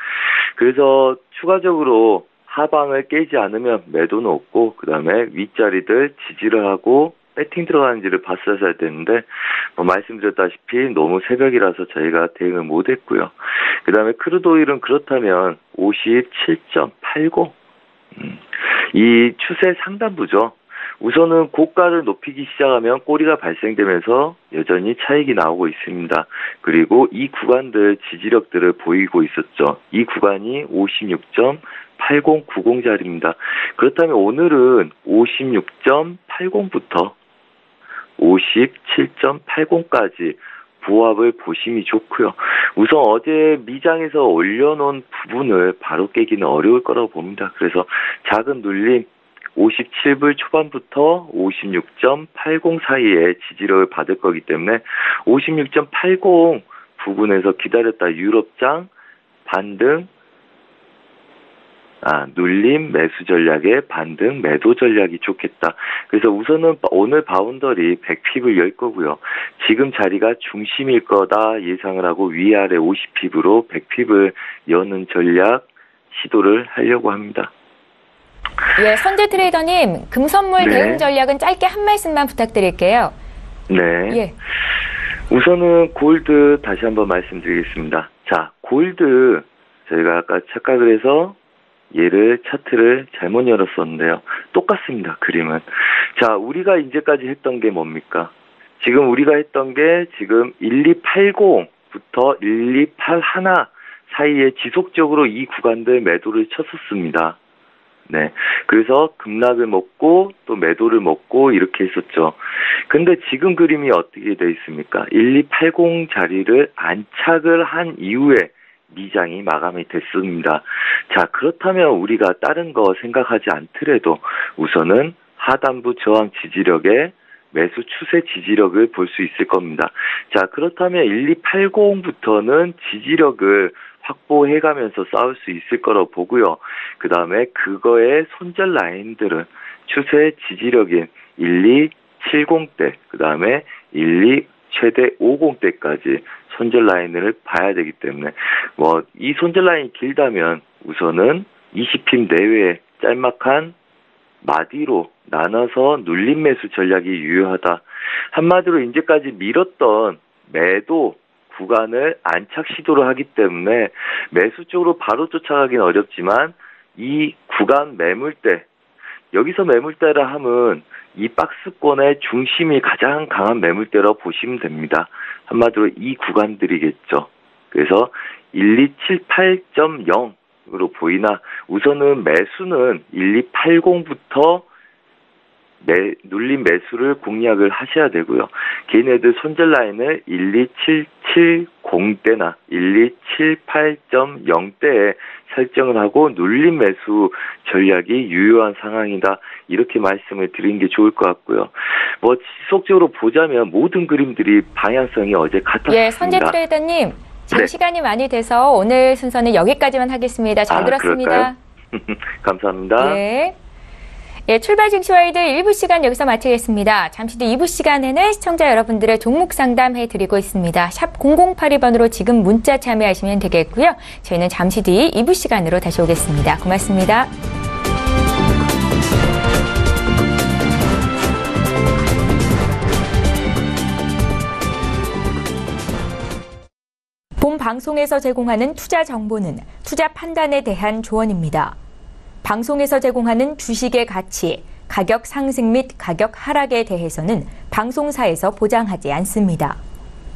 그래서 추가적으로 하방을 깨지 않으면 매도는 없고, 그 다음에 윗자리들 지지를 하고 배팅 들어가는지를 봤어야 되는데, 말씀드렸다시피 너무 새벽이라서 저희가 대응을 못했고요. 그 다음에 크루드 오일은 그렇다면 57.80 이 추세 상단부죠. 우선은 고가를 높이기 시작하면 꼬리가 발생되면서 여전히 차익이 나오고 있습니다. 그리고 이 구간들 지지력들을 보이고 있었죠. 이 구간이 56.8090짜리입니다. 그렇다면 오늘은 56.80부터 57.80까지 부합을 보심이 좋고요. 우선 어제 미장에서 올려놓은 부분을 바로 깨기는 어려울 거라고 봅니다. 그래서 작은 눌림 57불 초반부터 56.80 사이에 지지력을 받을 거기 때문에 56.80 부근에서 기다렸다 유럽장 반등, 눌림 매수 전략에 반등 매도 전략이 좋겠다. 그래서 우선은 오늘 바운더리 100핍을 열 거고요. 지금 자리가 중심일 거다 예상을 하고 위아래 50핍으로 100핍을 여는 전략 시도를 하려고 합니다. 예, 선재 트레이더님, 금선물 네. 대응 전략은 짧게 한 말씀만 부탁드릴게요. 네. 예. 우선은 골드 다시 한번 말씀드리겠습니다. 자, 골드 저희가 아까 착각을 해서 얘를 차트를 잘못 열었었는데요. 똑같습니다, 그림은. 자, 우리가 이제까지 했던 게 뭡니까? 지금 우리가 했던 게 지금 1280부터 1281 사이에 지속적으로 이 구간들 매도를 쳤었습니다. 네. 그래서 급락을 먹고 또 매도를 먹고 이렇게 했었죠. 근데 지금 그림이 어떻게 되어 있습니까? 1280 자리를 안착을 한 이후에 미장이 마감이 됐습니다. 자, 그렇다면 우리가 다른 거 생각하지 않더라도 우선은 하단부 저항 지지력에 매수 추세 지지력을 볼 수 있을 겁니다. 자, 그렇다면 1280부터는 지지력을 확보해가면서 싸울 수 있을 거라고 보고요. 그 다음에 그거의 손절 라인들은 추세 지지력인 1270대, 그 다음에 12 최대 50대까지 손절 라인을 봐야 되기 때문에 이 손절 라인이 길다면 우선은 20핍 내외의 짤막한 마디로 나눠서 눌림 매수 전략이 유효하다. 한마디로 이제까지 밀었던 매도 구간을 안착 시도를 하기 때문에 매수 쪽으로 바로 쫓아가기는 어렵지만 이 구간 매물대, 여기서 매물대라 함은 이 박스권의 중심이 가장 강한 매물대라고 보시면 됩니다. 한마디로 이 구간들이겠죠. 그래서 1278.0으로 보이나 우선은 매수는 1280부터 눌림 매수를 공략을 하셔야 되고요. 걔네들 손절 라인을 12770대나 1278.0대에 설정을 하고 눌림 매수 전략이 유효한 상황이다. 이렇게 말씀을 드리는 게 좋을 것 같고요. 지속적으로 보자면 모든 그림들이 방향성이 어제 같았습니다. 예, 선재 트레이더님, 지금 네. 시간이 많이 돼서 오늘 순서는 여기까지만 하겠습니다. 잘 들었습니다. 감사합니다. 네. 예, 출발 증시와이드 1부 시간 여기서 마치겠습니다. 잠시 뒤 2부 시간에는 시청자 여러분들의 종목 상담해 드리고 있습니다. 샵 0082번으로 지금 문자 참여하시면 되겠고요. 저희는 잠시 뒤 2부 시간으로 다시 오겠습니다. 고맙습니다. 본 방송에서 제공하는 투자 정보는 투자 판단에 대한 조언입니다. 방송에서 제공하는 주식의 가치, 가격 상승 및 가격 하락에 대해서는 방송사에서 보장하지 않습니다.